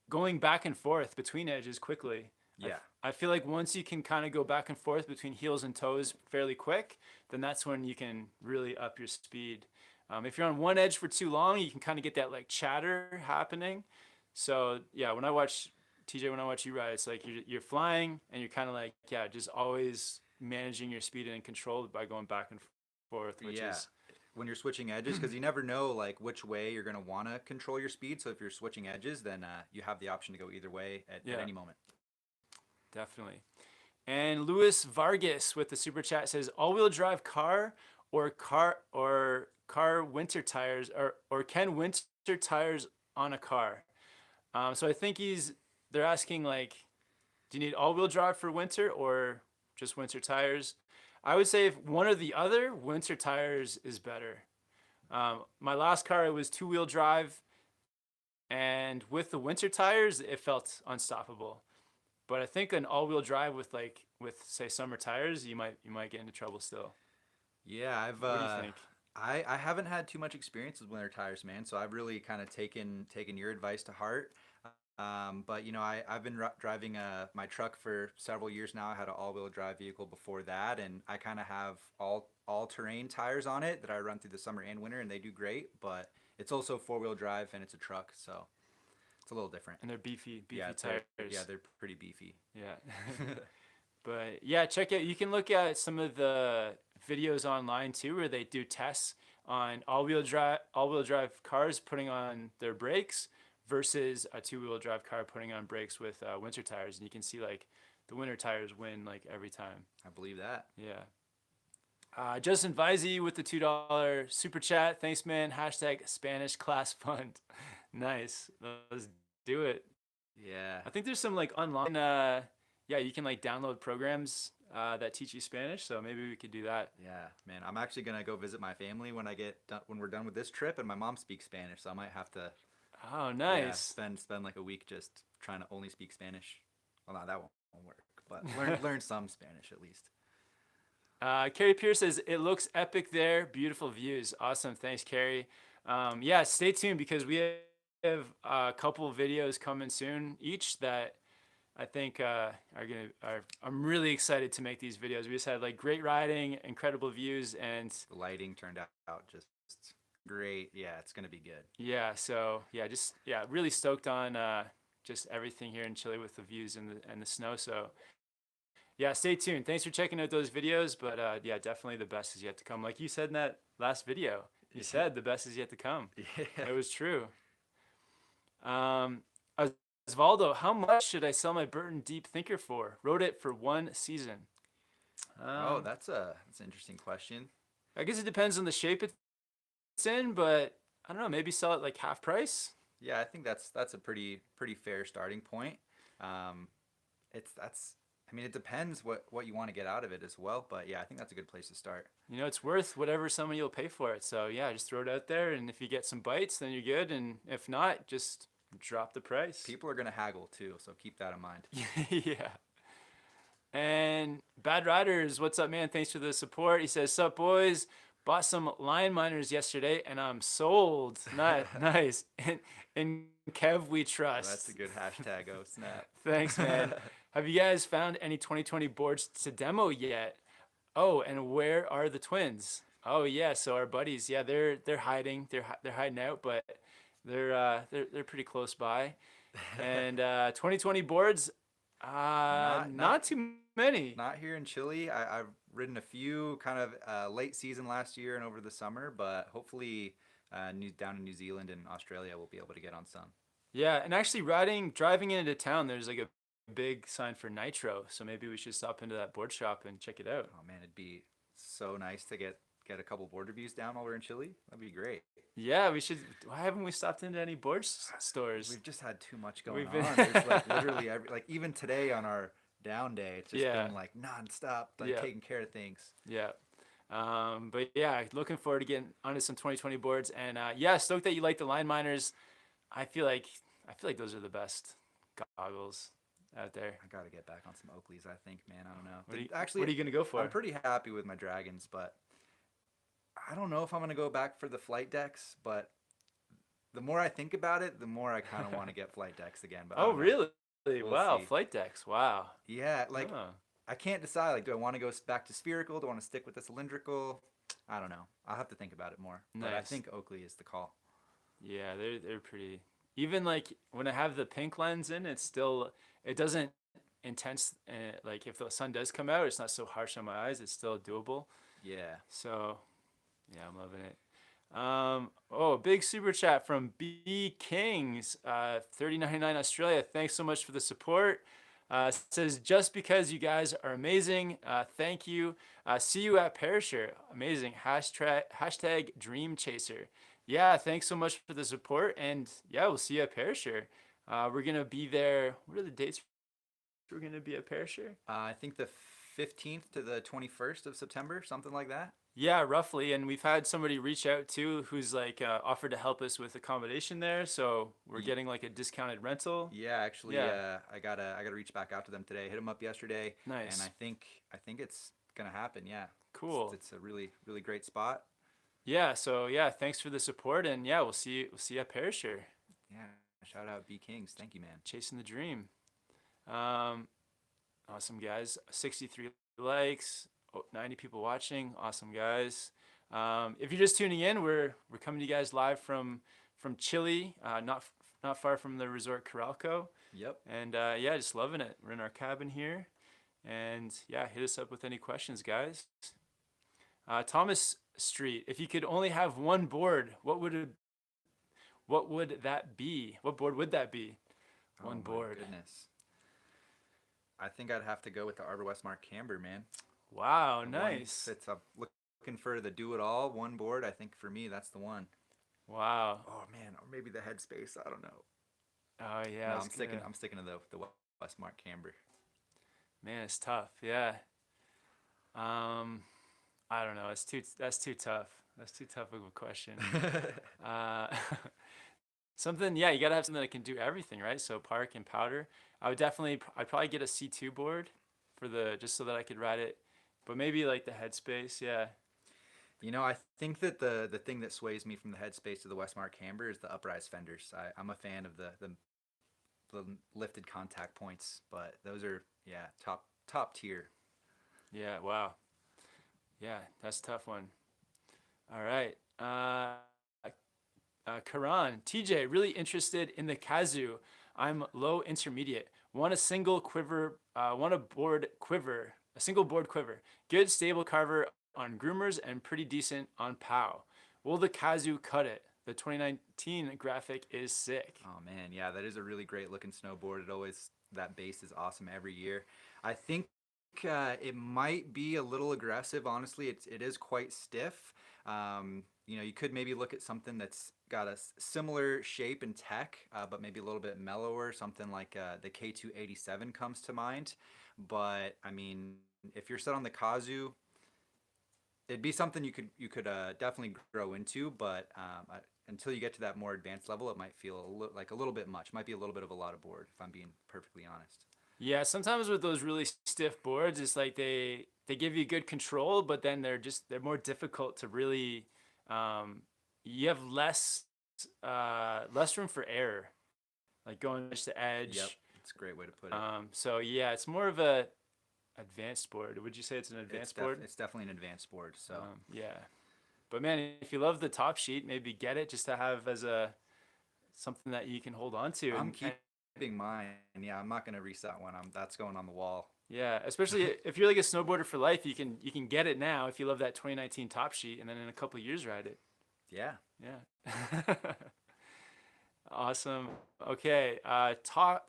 going back and forth between edges quickly. Yeah, I feel like once you can kind of go back and forth between heels and toes fairly quick, then that's when you can really up your speed. If you're on one edge for too long, you can kind of get that like chatter happening. So yeah, when I watch TJ, when I watch you ride, it's like you're flying and you're kind of like yeah, just always managing your speed and control by going back and forth, which yeah. is When you're switching edges, because you never know like which way you're going to want to control your speed. So if you're switching edges, then you have the option to go either way at yeah, any moment. definitely. And Luis Vargas with the super chat says all-wheel drive car or car winter tires or can winter tires on a car. So I think they're asking like, do you need all-wheel drive for winter or just winter tires? I would say if one or the other, winter tires is better. My last car it was two-wheel drive, and with the winter tires, it felt unstoppable. But I think an all-wheel drive with say summer tires, you might get into trouble still. Yeah, What do you think? I haven't had too much experience with winter tires, man. So I've really kind of taken your advice to heart. But you know, I've been driving my truck for several years now. I had an all-wheel drive vehicle before that, and I kind of have all terrain tires on it that I run through the summer and winter, and they do great. But it's also four-wheel drive and it's a truck, so it's a little different. And they're beefy Yeah, tires. they're pretty beefy. Yeah. But yeah, check out. You can look at some of the videos online too, where they do tests on all-wheel drive cars putting on their brakes versus a two-wheel drive car putting on brakes with winter tires, and you can see like the winter tires win like every time. I believe that. Yeah. Justin Vizey with the $2 super chat. Thanks, man. Hashtag Spanish class fund. Nice. Let's do it. Yeah. I think there's some like online, yeah, you can like download programs that teach you Spanish. So maybe we could do that. Yeah, man. I'm actually gonna go visit my family when when we're done with this trip, and my mom speaks Spanish, so I might have to Oh, yeah nice. spend like a week just trying to only speak Spanish. Well, no, that won't work, but learn some Spanish at least. Carrie Pierce says it looks epic there. Beautiful views. Awesome. Thanks, Carrie. Yeah, stay tuned because we have a couple of videos coming soon each that I think I'm really excited to make these videos. We just had like great riding, incredible views, and The lighting turned out just great. Yeah, it's gonna be good. yeah, so yeah, just yeah, really stoked on just everything here in Chile with the views and the snow. So yeah, stay tuned. Thanks for checking out those videos, but yeah, definitely the best is yet to come. Like you said in that last video, you said the best is yet to come. Yeah. It was true. Osvaldo, how much should I sell my Burton Deep Thinker for? Rode it for one season. Oh, Um, that's an interesting question. I guess it depends on the shape it's in, but I don't know. Maybe sell it like half price. Yeah, I think that's a pretty fair starting point. Um, it's that's I mean, it depends what you want to get out of it as well, but yeah, I think that's a good place to start. You know, it's worth whatever somebody will pay for it. So yeah, just throw it out there, and if you get some bites, then you're good. And if not, just drop the price. People are gonna haggle too, so keep that in mind. Yeah. And Bad Riders, what's up, man? Thanks for the support. He says, "Sup, boys? Bought some lion miners yesterday, and I'm sold." Nice. In Kev, we Oh, that's a trust. good hashtag. Oh snap! Thanks, man. Have you guys found any 2020 boards to demo yet? Oh, and where are the twins? Oh yeah, so our buddies, yeah, they're hiding. They're hiding out, but they're pretty close by. And 2020 boards, not Not too many. not here in Chile. I've ridden a few kind of late season last year and over the summer, but hopefully down in New Zealand and Australia we'll be able to get on some. Yeah, and actually driving into town, there's like a big sign for Nitro, so maybe we should stop into that board shop and check it out. Oh man, it'd be so nice to get get a couple board reviews down while we're in Chile. That'd be great. Yeah, we should. Why haven't we stopped into any board stores? We've just had too much going We've been on. There's like literally like even today on our down day, it's just yeah, been like nonstop, like yeah, taking care of things. yeah. But yeah, looking forward to getting onto some 2020 boards, and yeah, stoked that you like the line miners. I feel like those are the best goggles out there. I gotta get back on some Oakleys. I think, man. I don't know. What are you gonna go for? I'm pretty happy with my Dragons, but I don't know if I'm gonna go back for the flight decks. But the more I think about it, the more I kind of want to get flight decks again. But I Oh, don't know. really? We'll Wow, see. flight decks. Wow. Yeah, like Oh, I can't decide. Like, do I want to go back to spherical? Do I want to stick with the cylindrical? I don't know. I'll have to think about it more. But I nice. think Oakley is the call. Yeah, they're pretty. Even like when I have the pink lens in, it doesn't intense. Like if the sun does come out, it's not so harsh on my eyes. It's still doable. Yeah. So yeah, I'm loving it. Oh, big super chat from B Kings, 30.99 Australia. Thanks so much for the support. Says just because you guys are amazing. Thank you. See you at Perisher. Amazing. Hashtag Dream Chaser. Yeah, thanks so much for the support. And yeah, we'll see you at Perisher. We're gonna be there. What are the dates we're gonna be at Perisher? I think the 15th to the 21st of September, something like that. Yeah, roughly. And we've had somebody reach out too who's like offered to help us with accommodation there. So we're Ye- getting like a discounted rental. Yeah, actually, Yeah, I gotta reach back out to them today. Hit them up yesterday, and nice. I think it's gonna happen. Yeah, Cool. it's a really great spot. Yeah, so yeah, thanks for the support and yeah, we'll see you at Perisher. Yeah, shout out B Kings. Thank you, man. Chasing the dream. Um, awesome guys. 63 likes, 90 people watching. Awesome guys. If you're just tuning in, we're coming to you guys live from Chile, not far from the resort Coralco. Yep. And yeah, just loving it. We're in our cabin here. And yeah, hit us up with any questions, guys. Thomas Street, if you could only have one board, what would that be? What board would that be? Oh One my board. goodness. I think I'd have to go with the Arbor Westmark Camber, man. Wow, The one nice. fits up. Looking for the do it all one board. I think for me that's the one. Wow. Oh man, or maybe the Headspace. I don't know. Oh yeah, No, I was gonna, I'm sticking to the Westmark Camber. man, it's tough. Yeah. I don't know. That's too tough. That's too tough of a question. Uh, something, yeah, you gotta have something that can do everything, right? So park and powder. I'd probably get a C2 board just so that I could ride it, but maybe like the Headspace, yeah. I think that the thing that sways me from the Headspace to the Westmark Camber is the uprise fenders. I'm a fan of the lifted contact points, but those are top tier. Yeah, wow. Yeah, that's a tough one. All right. Karan, TJ, really interested in the Kazoo. I'm low intermediate. Want a single quiver, want a single board quiver. Good stable carver on groomers and pretty decent on Powell. Will the Kazoo cut it? The 2019 graphic is sick. Oh man, yeah, that is a really great looking snowboard. That base is awesome every year. I think it might be a little aggressive. Honestly, it is quite stiff. You could maybe look at something that's got a similar shape and tech, but maybe a little bit mellower. Something like the K287 comes to mind. But I mean, if you're set on the Kazoo, it'd be something you could definitely grow into. But until you get to that more advanced level, it might feel like a little bit much. Might be a little bit of a lot of board, if I'm being perfectly honest. Yeah, sometimes with those really stiff boards, it's like they give you good control, but then they're more difficult to really. You have less room for error, like going edge to edge. Yep, it's a great way to put it. So yeah, it's more of a advanced board. Would you say it's an advanced board? It's definitely an advanced board. So yeah, but man, if you love the top sheet, maybe get it just to have as something that you can hold on to. I'm keeping mine. Yeah, I'm not gonna reset one. That's going on the wall. Yeah, especially if you're like a snowboarder for life, you can get it now if you love that 2019 top sheet, and then in a couple of years ride it. Yeah. Yeah. Awesome. Okay. Takwa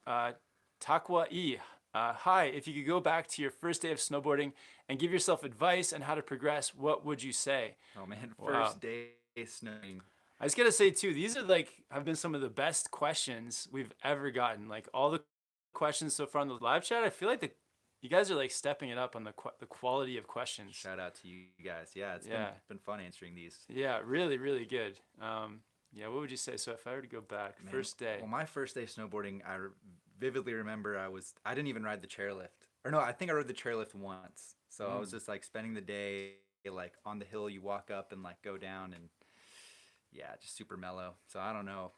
E. Hi, if you could go back to your first day of snowboarding and give yourself advice on how to progress, what would you say? Oh man, Wow. first day snowing. I was gonna say too, these are like have been some of the best questions we've ever gotten. Like all the questions so far in the live chat, I feel like you guys are like stepping it up on the quality of questions. Shout out to you guys. Yeah, it's Yeah, been fun answering these. yeah, really, really good. Yeah, what would you say? So if I were to go back, Man, first day. well, my first day snowboarding, vividly remember I didn't even ride the chairlift. Or no, I think I rode the chairlift once. So I was Mm. just like spending the day like on the hill you walk up and like go down, and yeah, just super mellow. So I don't know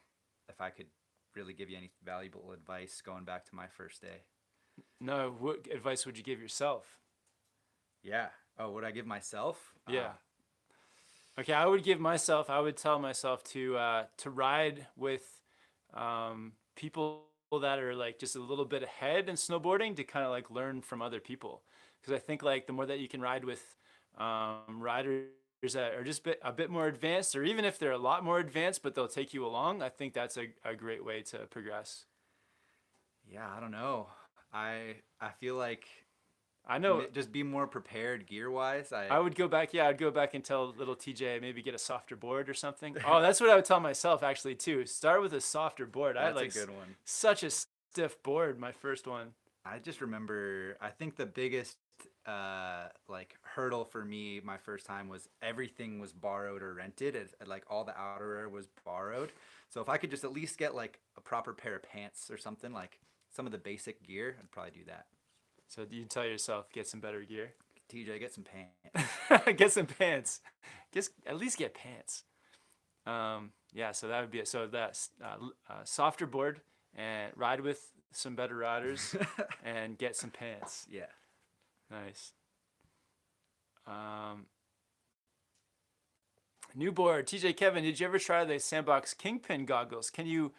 if I could really give you any valuable advice going back to my first day. No, what advice would you give yourself? Yeah. Oh, would I give myself? Yeah. Okay, I would tell myself to ride with people that are like just a little bit ahead in snowboarding to kind of like learn from other people. Because I think like the more that you can ride with riders that are just a bit more advanced, or even if they're a lot more advanced, but they'll take you along, I think that's a great way to progress. Yeah, I don't know. I feel like I know just be more prepared gear wise. I would go back. Yeah, I'd go back and tell little TJ maybe get a softer board or something. Oh, that's what I would tell myself actually too. Start with a softer board. I had That's a like good one. such a stiff board my first one. I just remember, I think the biggest like hurdle for me my first time was everything was borrowed or rented. Like all the outerwear was borrowed. So if I could just at least get like a proper pair of pants or something, like some of the basic gear, I'd probably do that. So you tell yourself get some better gear. TJ, get some pants. Get some pants. Just at least get pants. Yeah, so that would be it. So that's softer board and ride with some better riders and get some pants. Yeah. Nice. New board. TJ Kevin, did you ever try the Sandbox Kingpin goggles? Can you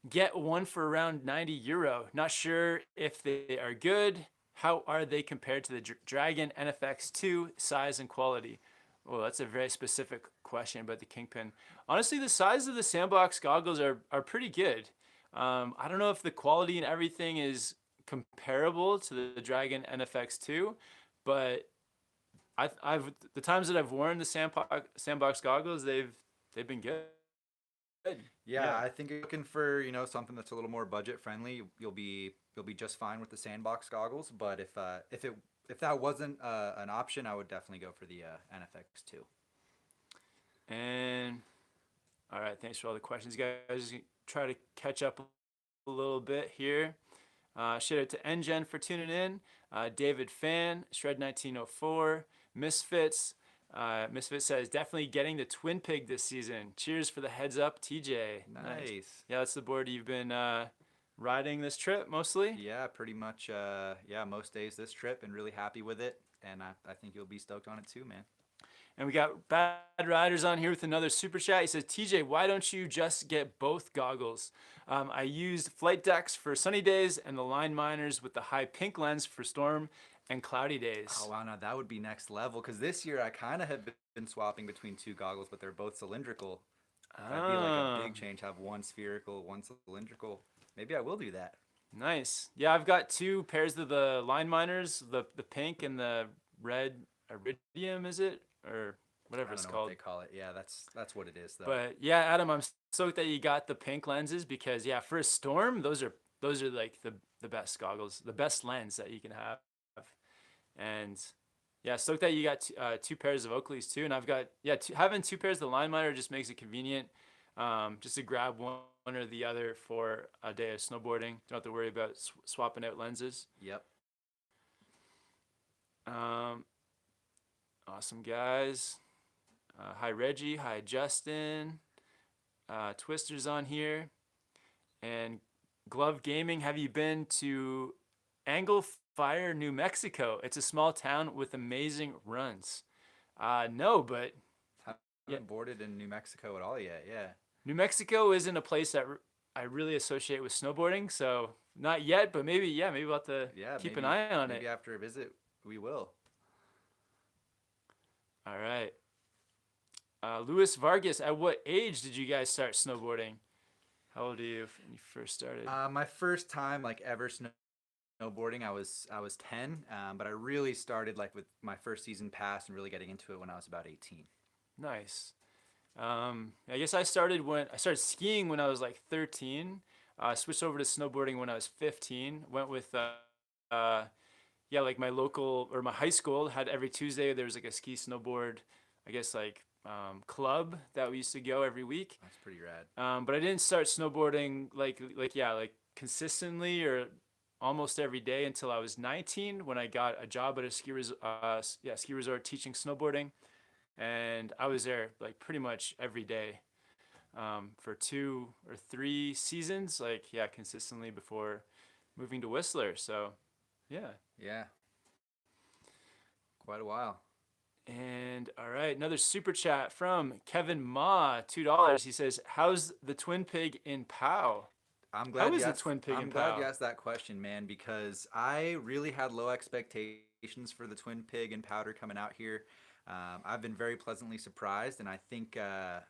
get one for around €90? Not sure if they are good. How are they compared to the Dragon NFX2 size and quality? Well, that's a very specific question about the Kingpin. Honestly, the size of the Sandbox goggles are pretty good. I don't know if the quality and everything is comparable to the Dragon NFX2, but I've the times that I've worn the Sandbox goggles, they've been good. Yeah, I think you're looking for, something that's a little more budget friendly. You'll be just fine with the sandbox goggles. But if that wasn't an option, I would definitely go for the NFX2. And all right, thanks for all the questions, guys. Try to catch up a little bit here. Shout out to NGen for tuning in. David Fan, Shred 1904, Misfits. Misfit says definitely getting the Twin Pig this season. Cheers for the heads up, TJ. Nice. Yeah, that's the board you've been riding this trip mostly. Yeah, pretty much. Yeah, most days this trip, and really happy with it. And I think you'll be stoked on it too, man. And we got Bad Riders on here with another super chat. He says, TJ, why don't you just get both goggles? I used Flight Decks for sunny days and the Line Miners with the high pink lens for storm and cloudy days. Oh wow, now that would be next level. Because this year I kind of have been swapping between two goggles, but they're both cylindrical. That'd be like a big change. Have one spherical, one cylindrical. Maybe I will do that. Nice. Yeah, I've got two pairs of the Line Miners, the pink and the red iridium, is it? Or whatever it's called. What they call it. Yeah, that's what it is though. But yeah, Adam, I'm stoked that you got the pink lenses because yeah, for a storm, those are like the best goggles, the best lens that you can have. And yeah, stoked that you got two pairs of Oakleys too. And I've got having two pairs of the Line Miner just makes it convenient, just to grab one or the other for a day of snowboarding. Don't have to worry about swapping out lenses. Yep. Awesome guys. Hi Reggie. Hi Justin. Twister's on here. And Glove Gaming. Have you been to Angle Fire, New Mexico? It's a small town with amazing runs. No, but haven't boarded in New Mexico at all yet. Yeah. New Mexico isn't a place that I really associate with snowboarding, so not yet. But maybe we'll have to keep an eye on it. Maybe after a visit, we will. All right. Luis Vargas, at what age did you guys start snowboarding? How old are you when you first started? My first time like ever snowboarding. I was 10, but I really started like with my first season pass and really getting into it when I was about 18. Nice. I guess I started skiing when I was like 13. I switched over to snowboarding when I was 15. Went with uh, yeah, like my local or my high school had every Tuesday there was like a ski snowboard, I guess like club that we used to go every week. That's pretty rad. But I didn't start snowboarding like consistently or almost every day until I was 19 when I got a job at a ski resort teaching snowboarding, and I was there like pretty much every day for 2 or 3 seasons, like yeah, consistently before moving to Whistler. So yeah. Yeah, quite a while. And all right, another super chat from Kevin Ma, $2. He says, "How's the Twin Pig in Powell?" I'm How glad is you the asked. Twin Pig I'm in glad you Powell? asked that question, man, because I really had low expectations for the Twin Pig and Powder coming out here. I've been very pleasantly surprised, and I think I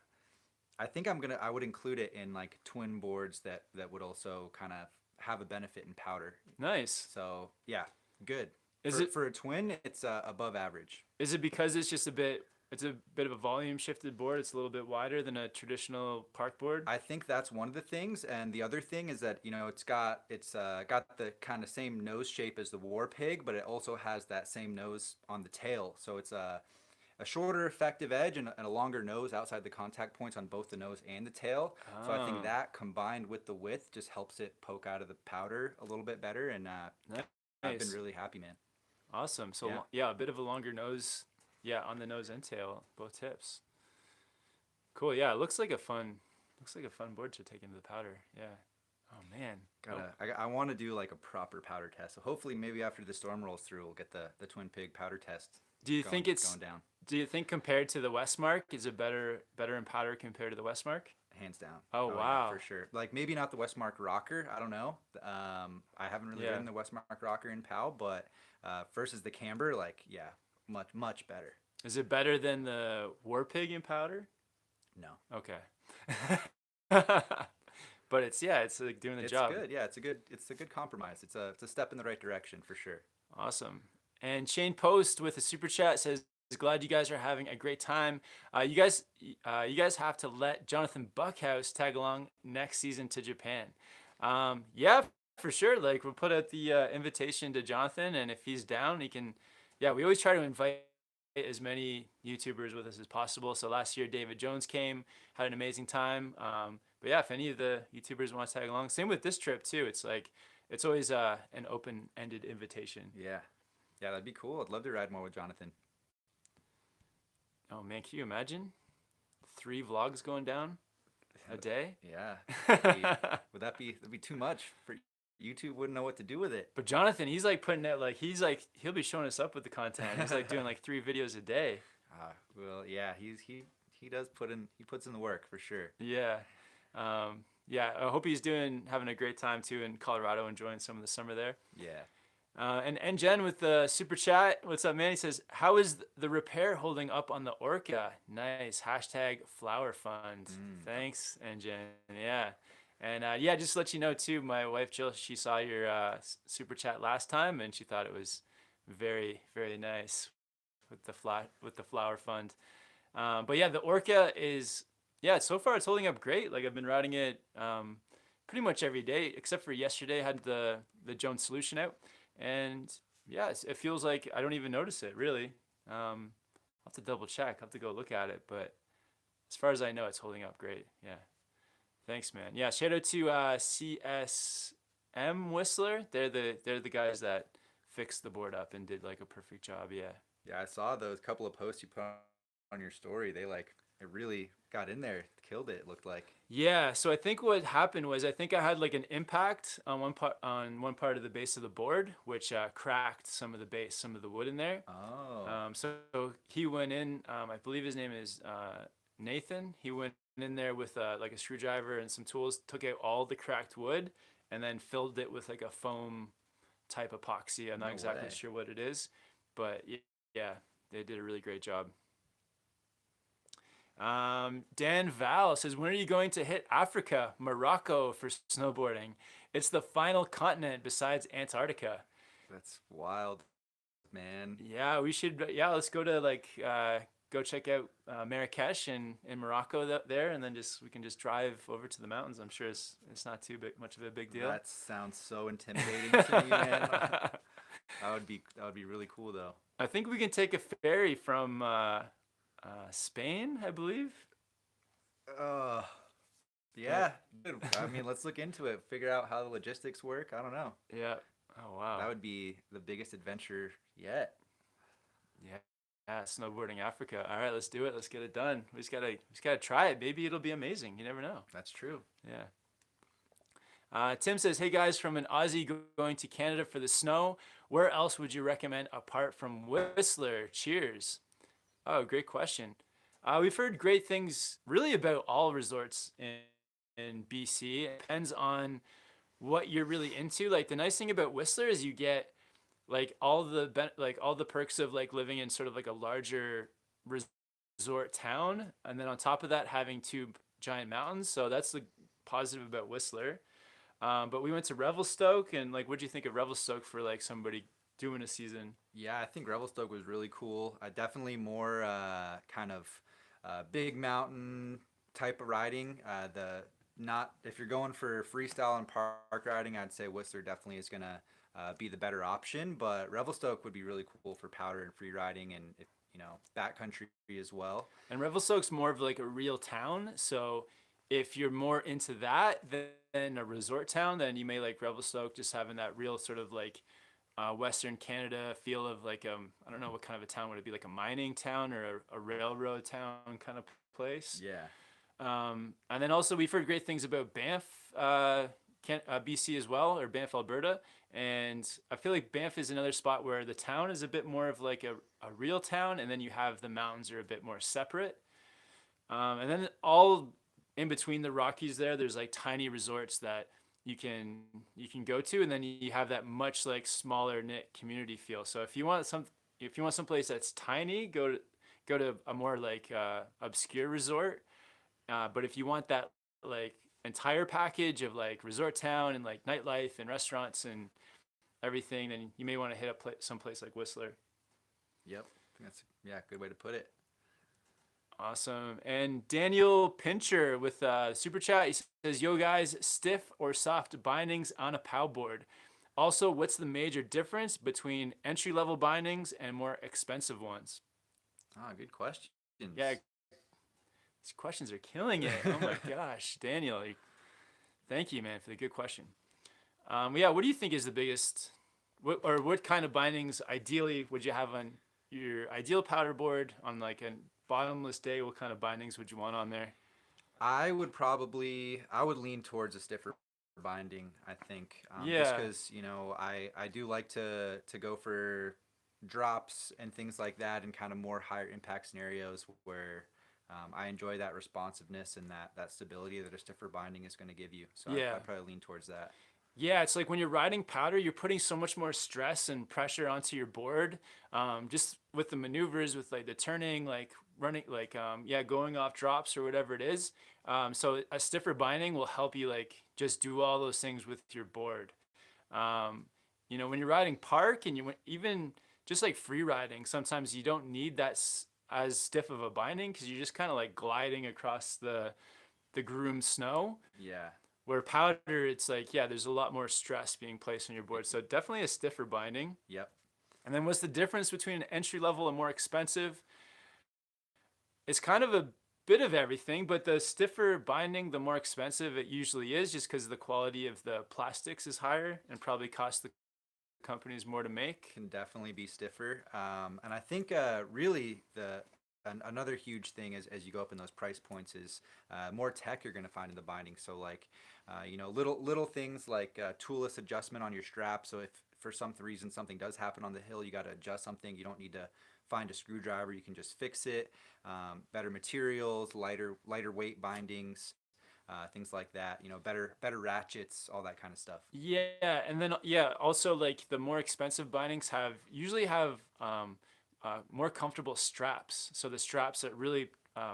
would include it in like twin boards that would also kind of have a benefit in Powder. Nice. So yeah, good Is for it for a twin. It's above average. is it because it's a bit of a volume shifted board? It's a little bit wider than a traditional park board. I think that's one of the things, and the other thing is that it's got the kind of same nose shape as the War Pig, but it also has that same nose on the tail. So it's a shorter effective edge and a longer nose outside the contact points on both the nose and the tail. So I think Oh, that combined with the width just helps it poke out of the powder a little bit better, and I've been nice. really happy, man. Awesome. So Yeah. yeah, a bit of a longer nose. Yeah, on the nose and tail, both tips. Cool. Yeah, it looks like a fun board to take into the powder. Yeah. Oh man. Oh, I want to do like a proper powder test. So hopefully maybe after the storm rolls through, we'll get the Twin Pig powder test do you think going down. do you think compared to the Westmark, is it better in powder compared to the Westmark? Hands down. Oh Oh yeah, for wow. sure. Like maybe not the Westmark Rocker. I don't know. I haven't really Yeah. ridden the Westmark Rocker in PAL, but versus the Camber, like yeah, much better. Is it better than the War Pig in powder? No, Okay. But it's like doing the it's job. good. Yeah, it's a good compromise. It's a step in the right direction for sure. Awesome. And Shane Post with a super chat says, "Glad you guys are having a great time. You guys have to let Jonathan Buckhouse tag along next season to Japan." Yeah, for sure. Like we'll put out the invitation to Jonathan, and if he's down, he can. Yeah, we always try to invite as many YouTubers with us as possible. So last year, David Jones came, had an amazing time. But yeah, if any of the YouTubers want to tag along, same with this trip too. It's like it's always an open-ended invitation. Yeah, yeah, that'd be cool. I'd love to ride more with Jonathan. Oh man, can you imagine 3 vlogs going down a day? Yeah, would that be too much for YouTube? Wouldn't know what to do with it. But Jonathan, he's like putting it like he'll be showing us up with the content. He's like doing like 3 videos a day. Well, yeah, he does he puts in the work for sure. Yeah. Yeah, I hope he's having a great time too in Colorado, enjoying some of the summer there. Yeah. And Jen with the super chat, what's up, man? He says, "How is the repair holding up on the Orca?" Nice. Hashtag flower fund. Thanks, and Jen. Yeah. And yeah, just to let you know too, my wife Jill, she saw your super chat last time, and she thought it was very, very nice with the flower fund. But yeah, the Orca is yeah. So far, it's holding up great. Like I've been riding it pretty much every day, except for yesterday. I had the Jones Solution out, and yeah, it feels like I don't even notice it really. I'll have to double check. I'll have to go look at it, but as far as I know, it's holding up great. Yeah. Thanks, man. Yeah, shout out to CSM Whistler. They're the guys that fixed the board up and did like a perfect job. Yeah. Yeah, I saw those couple of posts you put on your story. It really got in there, killed it. It looked like. Yeah, so I think what happened was I think I had like an impact on one part of the base of the board, which cracked some of the base, some of the wood in there. Oh, So he went in. I believe his name is Nathan. He went in there with like a screwdriver and some tools, took out all the cracked wood, and then filled it with like a foam type epoxy. I'm not no exactly way. sure what it is, but yeah, they did a really great job. Dan Val says, "When are you going to hit Africa, Morocco for snowboarding? It's the final continent besides Antarctica. That's wild, man. Yeah, we should. Yeah, let's go to like go check out Marrakesh in Morocco there, and then just we can just drive over to the mountains. I'm sure it's not too much of a big deal. That sounds so intimidating to me, man. That would be really cool though. I think we can take a ferry from Spain, I believe. Uh, Yeah, yeah. Dude, I mean, let's look into it. Figure out how the logistics work. I don't know. yeah. Oh wow. That would be the biggest adventure yet. Yeah, yeah. Snowboarding Africa. All right, let's do it. Let's get it done. We just gotta try it. Maybe it'll be amazing. You never know. That's true. Yeah. Tim says, "Hey guys, from an Aussie going to Canada for the snow, where else would you recommend apart from Whistler? Cheers." Oh, great question. We've heard great things really about all resorts in BC. It depends on what you're really into. Like the nice thing about Whistler is you get like all the perks of like living in sort of like a larger resort town, and then on top of that having two giant mountains. So that's the positive about Whistler. But we went to Revelstoke, and like, what'd you think of Revelstoke for like somebody doing a season? Yeah, I think Revelstoke was really cool. Definitely more kind of big mountain type of riding. The not if you're going for freestyle and park riding, I'd say Whistler definitely is gonna be the better option. But Revelstoke would be really cool for powder and free riding, and if, backcountry as well. And Revelstoke's more of like a real town, so if you're more into that than a resort town, then you may like Revelstoke, just having that real sort of like Western Canada feel of like I don't know what kind of a town would it be, like a mining town or a railroad town kind of place. Yeah. And then also we've heard great things about Banff, BC as well, or Banff, Alberta. And I feel like Banff is another spot where the town is a bit more of like a real town, and then you have the mountains are a bit more separate. And then all in between the Rockies there's like tiny resorts that you can go to, and then you have that much like smaller knit community feel. So if you want some place that's tiny, go to a more like obscure resort. But if you want that like entire package of like resort town and like nightlife and restaurants and everything, then you may want to hit up some place like Whistler. Yep. I think that's yeah, good way to put it. Awesome. And Daniel Pincher with Super Chat, he says, "Yo guys, stiff or soft bindings on a POW board? Also, what's the major difference between entry level bindings and more expensive ones?" Ah, good questions. Yeah, these questions are killing it. Oh my gosh, Daniel, thank you, man, for the good question. Yeah, what do you think is the biggest, what kind of bindings ideally would you have on your ideal powder board on like a bottomless day? What kind of bindings would you want on there? I would lean towards a stiffer binding, I think. Just Yeah, because, I do like to go for drops and things like that and kind of more higher impact scenarios where I enjoy that responsiveness and that stability that a stiffer binding is going to give you. So yeah. I'd probably lean towards that. Yeah, it's like when you're riding powder, you're putting so much more stress and pressure onto your board, just with the maneuvers, with like the turning, like running, like yeah, going off drops or whatever it is. So a stiffer binding will help you like just do all those things with your board. When you're riding park and even just like free riding, sometimes you don't need that as stiff of a binding because you're just kind of like gliding across the groomed snow. Yeah. Where powder, it's like, yeah, there's a lot more stress being placed on your board. So definitely a stiffer binding. Yep. And then what's the difference between an entry level and more expensive? It's kind of a bit of everything, but the stiffer binding, the more expensive it usually is, just because the quality of the plastics is higher and probably costs the companies more to make. Can definitely be stiffer. And I think really another huge thing as you go up in those price points is more tech you're going to find in the binding. So like little things like toolless adjustment on your strap. So if for some reason something does happen on the hill, you got to adjust something. You don't need to find a screwdriver. You can just fix it. Better materials, lighter weight bindings. Things like that, better ratchets, all that kind of stuff. Yeah, and then yeah, also like the more expensive bindings usually have more comfortable straps. So the straps that really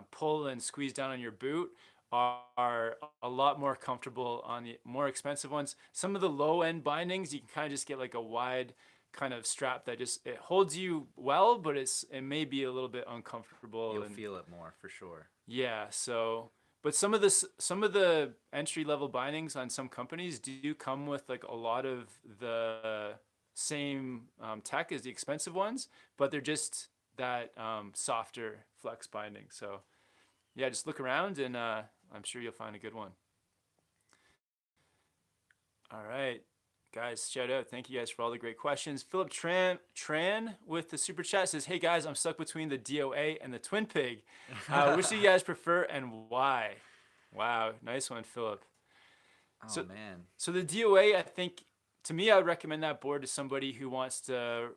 pull and squeeze down on your boot are a lot more comfortable on the more expensive ones. Some of the low end bindings, you can kind of just get like a wide kind of strap that just it holds you well, but it may be a little bit uncomfortable. You'll And feel it more for sure. yeah, so but some of the entry level bindings on some companies do come with like a lot of the same tech as the expensive ones, but they're just that softer flex binding. So yeah, just look around and I'm sure you'll find a good one. All right, guys, shout out. Thank you guys for all the great questions. Philip Tran with the super chat says, "Hey guys, I'm stuck between the DOA and the Twin Pig. Which do you guys prefer and why?" Wow, nice one, Philip. Oh man. So the DOA, I think, to me, I would recommend that board to somebody who wants to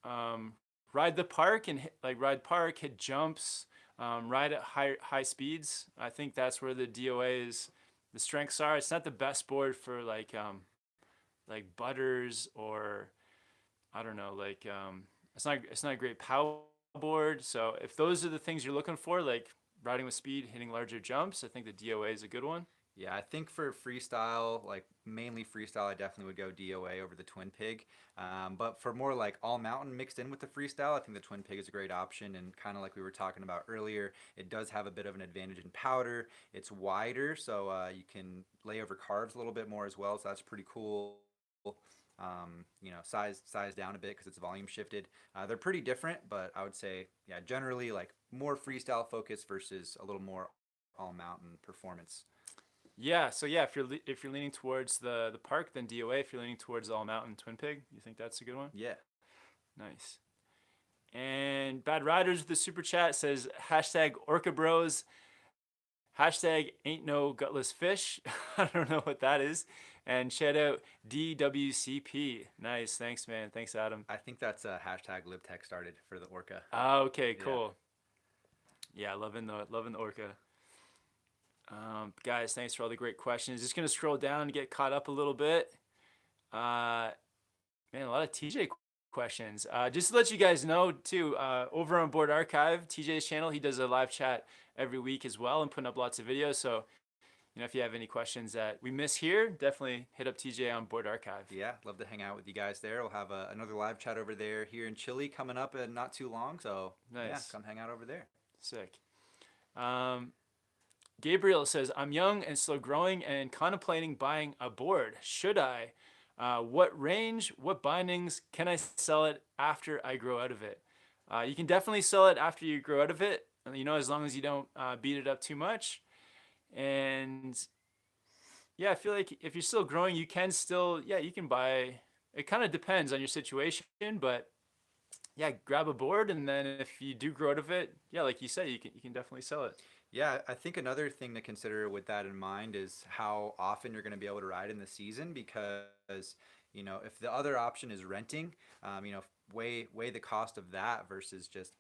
um, ride the park and ride park, hit jumps, ride at high speeds. I think that's where the DOA is. The strengths are. It's not the best board for like butters or I don't know it's not a great Powell board. So if those are the things you're looking for, like riding with speed, hitting larger jumps, I think the DOA is a good one. Yeah, I think for freestyle, like mainly freestyle, I definitely would go DOA over the Twin Pig. But for more like all mountain mixed in with the freestyle, I think the Twin Pig is a great option. And kind of like we were talking about earlier, it does have a bit of an advantage in powder. It's wider, so you can lay over carbs a little bit more as well. So that's pretty cool. Size down a bit because it's volume shifted. They're pretty different, but I would say, yeah, generally like more freestyle focus versus a little more all mountain performance. Yeah, so yeah, if you're leaning towards the park, then DOA. If you're leaning towards the all mountain Twin Pig, you think that's a good one? Yeah. Nice. And Bad Riders with the super chat says hashtag Orca Bros, hashtag ain't no gutless fish. I don't know what that is. And shout out DWCP. Nice, thanks man, thanks Adam. I think that's a hashtag LibTech started for the Orca. Oh, okay, cool. Yeah, loving the Orca. Guys, thanks for all the great questions. Just gonna scroll down and get caught up a little bit. Man, a lot of TJ questions. Just to let you guys know too, over on Board Archive, TJ's channel, he does a live chat every week as well and putting up lots of videos. So, if you have any questions that we miss here, definitely hit up TJ on Board Archive. Yeah, love to hang out with you guys there. We'll have another live chat over there here in Chile coming up in not too long. So nice. Yeah, come hang out over there. Sick. Gabriel says, I'm young and still growing and contemplating buying a board. Should I? What range, what bindings, can I sell it after I grow out of it? You can definitely sell it after you grow out of it, as long as you don't beat it up too much. And yeah, I feel like if you're still growing, you can still, you can buy, it kind of depends on your situation, but yeah, grab a board. And then if you do grow out of it, yeah, like you said, you can definitely sell it. Yeah, I think another thing to consider with that in mind is how often you're going to be able to ride in the season because, if the other option is renting, weigh the cost of that versus just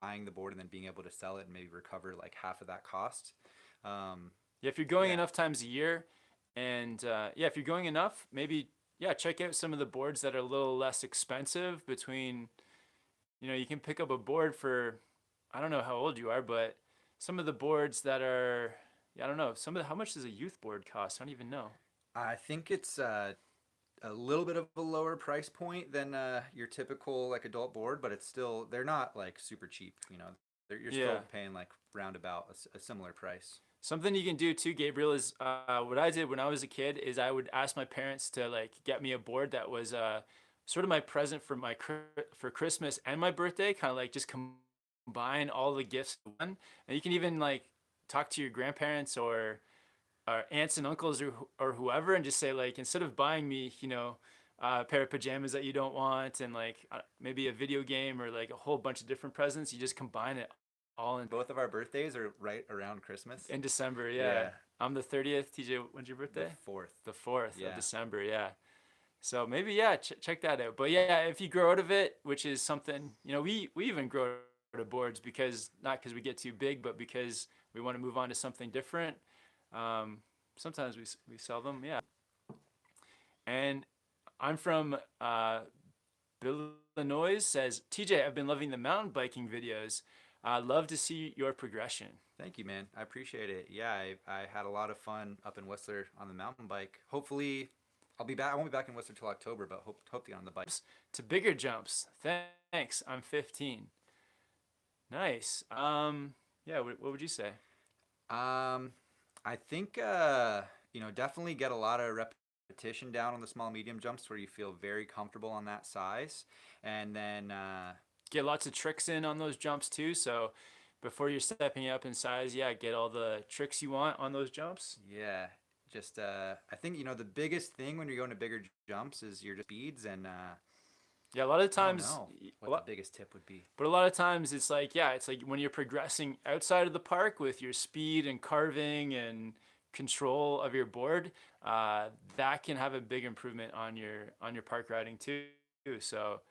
buying the board and then being able to sell it and maybe recover like half of that cost. Yeah, if you're going enough times a year and if you're going enough, maybe, check out some of the boards that are a little less expensive between, you can pick up a board for, I don't know how old you are, but some of the boards that are, I don't know, how much does a youth board cost? I don't even know. I think it's a little bit of a lower price point than your typical like adult board, but it's still, they're not like super cheap, you're still paying like roundabout a similar price. Something you can do too, Gabriel, is what I did when I was a kid is I would ask my parents to like get me a board that was sort of my present for Christmas and my birthday, kind of like just combine all the gifts in one. And you can even like talk to your grandparents or aunts and uncles or whoever and just say like, instead of buying me, a pair of pajamas that you don't want and like maybe a video game or like a whole bunch of different presents, you just combine it all in. Both of our birthdays are right around Christmas. In December, yeah. I'm the 30th. TJ, when's your birthday? The 4th. The 4th of December, yeah. So maybe, check that out. But yeah, if you grow out of it, which is something, we even grow out of boards not because we get too big, but because we want to move on to something different. Sometimes we sell them, yeah. And I'm from Illinois, says, TJ, I've been loving the mountain biking videos. Love to see your progression. Thank you, man. I appreciate it. Yeah, I had a lot of fun up in Whistler on the mountain bike. Hopefully, I'll be back. I won't be back in Whistler till October, but hope to get on the bike. To bigger jumps. Thanks. I'm 15. Nice. Yeah. What would you say? I think definitely get a lot of repetition down on the small medium jumps where you feel very comfortable on that size, and then Get lots of tricks in on those jumps too. So before you're stepping up in size, yeah, get all the tricks you want on those jumps. yeah, just I think the biggest thing when you're going to bigger jumps is your speeds, and Yeah, a lot of I don't times, know what the biggest tip would be. but a lot of times it's like, yeah, it's like when you're progressing outside of the park with your speed and carving and control of your board, that can have a big improvement on your park riding too. So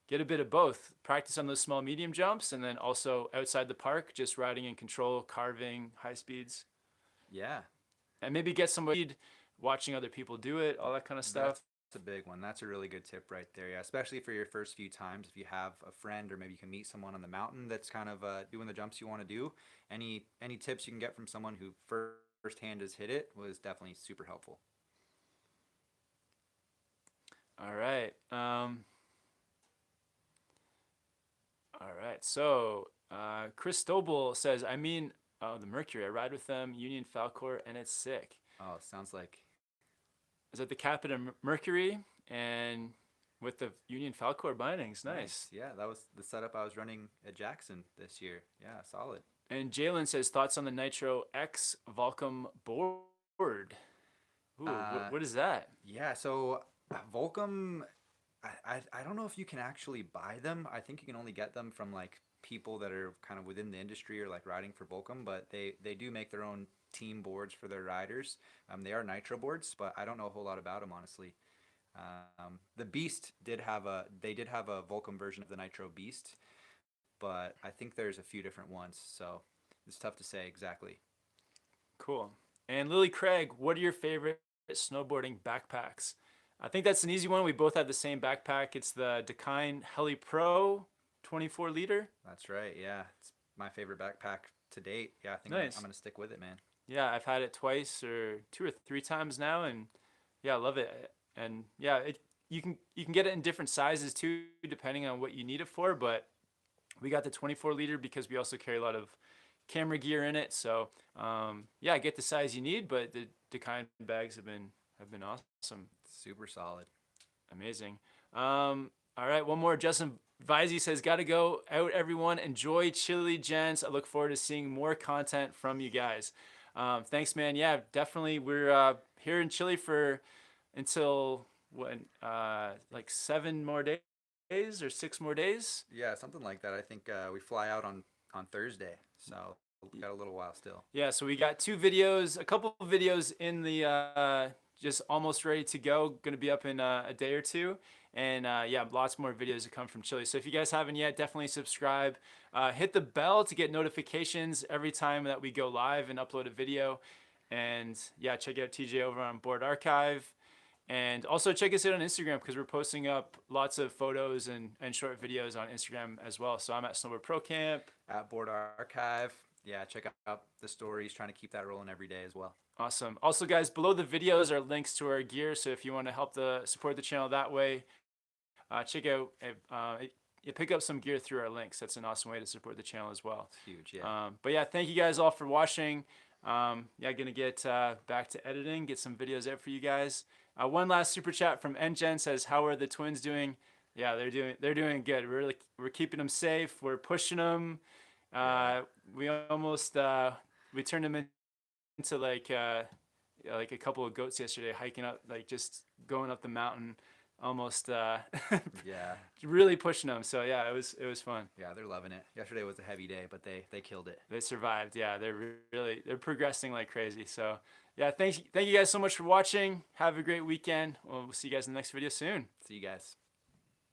get a bit of both. Practice on those small medium jumps, and then also outside the park, just riding in control, carving, high speeds, Yeah, and maybe get somebody watching other people do it, all that kind of stuff. that's a big one. That's a really good tip right there. Yeah, especially for your first few times. If you have a friend or maybe you can meet someone on the mountain that's kind of doing the jumps you want to do, any tips you can get from someone who firsthand has hit it was definitely super helpful. All right. All right. So Chris Stobel says, the Mercury. I ride with them, Union Falcor, and it's sick. Oh, sounds like Is that the Capita Mercury and with the Union Falcor bindings? Nice. Yeah, that was the setup I was running at Jackson this year. Yeah, solid. And Jalen says, thoughts on the Nitro X Volcom board. Ooh, what is that? Yeah, so Volcom, I don't know if you can actually buy them. I think you can only get them from like people that are kind of within the industry or like riding for Volcom, but they do make their own team boards for their riders. They are nitro boards, but I don't know a whole lot about them honestly. The Beast did have a Volcom version of the Nitro Beast, but I think there's a few different ones, so it's tough to say exactly. Cool. And Lily Craig, what are your favorite snowboarding backpacks? I think that's an easy one. We both have the same backpack. It's the Dakine Heli Pro 24 liter. That's right. Yeah, it's my favorite backpack to date. Yeah, I think Nice. I'm gonna stick with it, man. Yeah, I've had it twice or 2 or 3 times now, and yeah, I love it. And yeah, you can get it in different sizes too, depending on what you need it for. But we got the 24 liter because we also carry a lot of camera gear in it. So yeah, get the size you need. But the Dakine bags have been awesome. Super solid. Amazing. All right, one more. Justin Visey says, "Gotta go out, everyone. Enjoy Chile, gents. I look forward to seeing more content from you guys." Thanks, man. Yeah, definitely. We're here in Chile for until when like 7 more days or 6 more days. Yeah, something like that. I think we fly out on Thursday, so we got a little while still. Yeah, so we got 2 videos, a couple of videos in the just almost ready to go. Going to be up in a day or 2. And yeah, lots more videos to come from Chile. So if you guys haven't yet, definitely subscribe. Hit the bell to get notifications every time that we go live and upload a video. And yeah, check out TJ over on Board Archive. And also check us out on Instagram because we're posting up lots of photos and short videos on Instagram as well. So I'm at Snowboard Pro Camp. At Board Archive. Yeah, check out the stories. Trying to keep that rolling every day as well. Awesome. Also, guys, below the videos are links to our gear. So if you want to help support the channel that way, check out, you pick up some gear through our links. That's an awesome way to support the channel as well. It's huge, yeah. But yeah, thank you guys all for watching. Yeah, gonna get back to editing, get some videos out for you guys. One last super chat from NGen says, "How are the twins doing?" Yeah, they're doing good. We're keeping them safe. We're pushing them. We almost we turned them into like a couple of goats yesterday, hiking up, like just going up the mountain. Almost Yeah, really pushing them. So yeah, it was fun. yeah, they're loving it. Yesterday was a heavy day, but they killed it. They survived. Yeah, they're progressing like crazy. So yeah, thank you guys so much for watching. Have a great weekend. We'll see you guys in the next video soon. See you guys.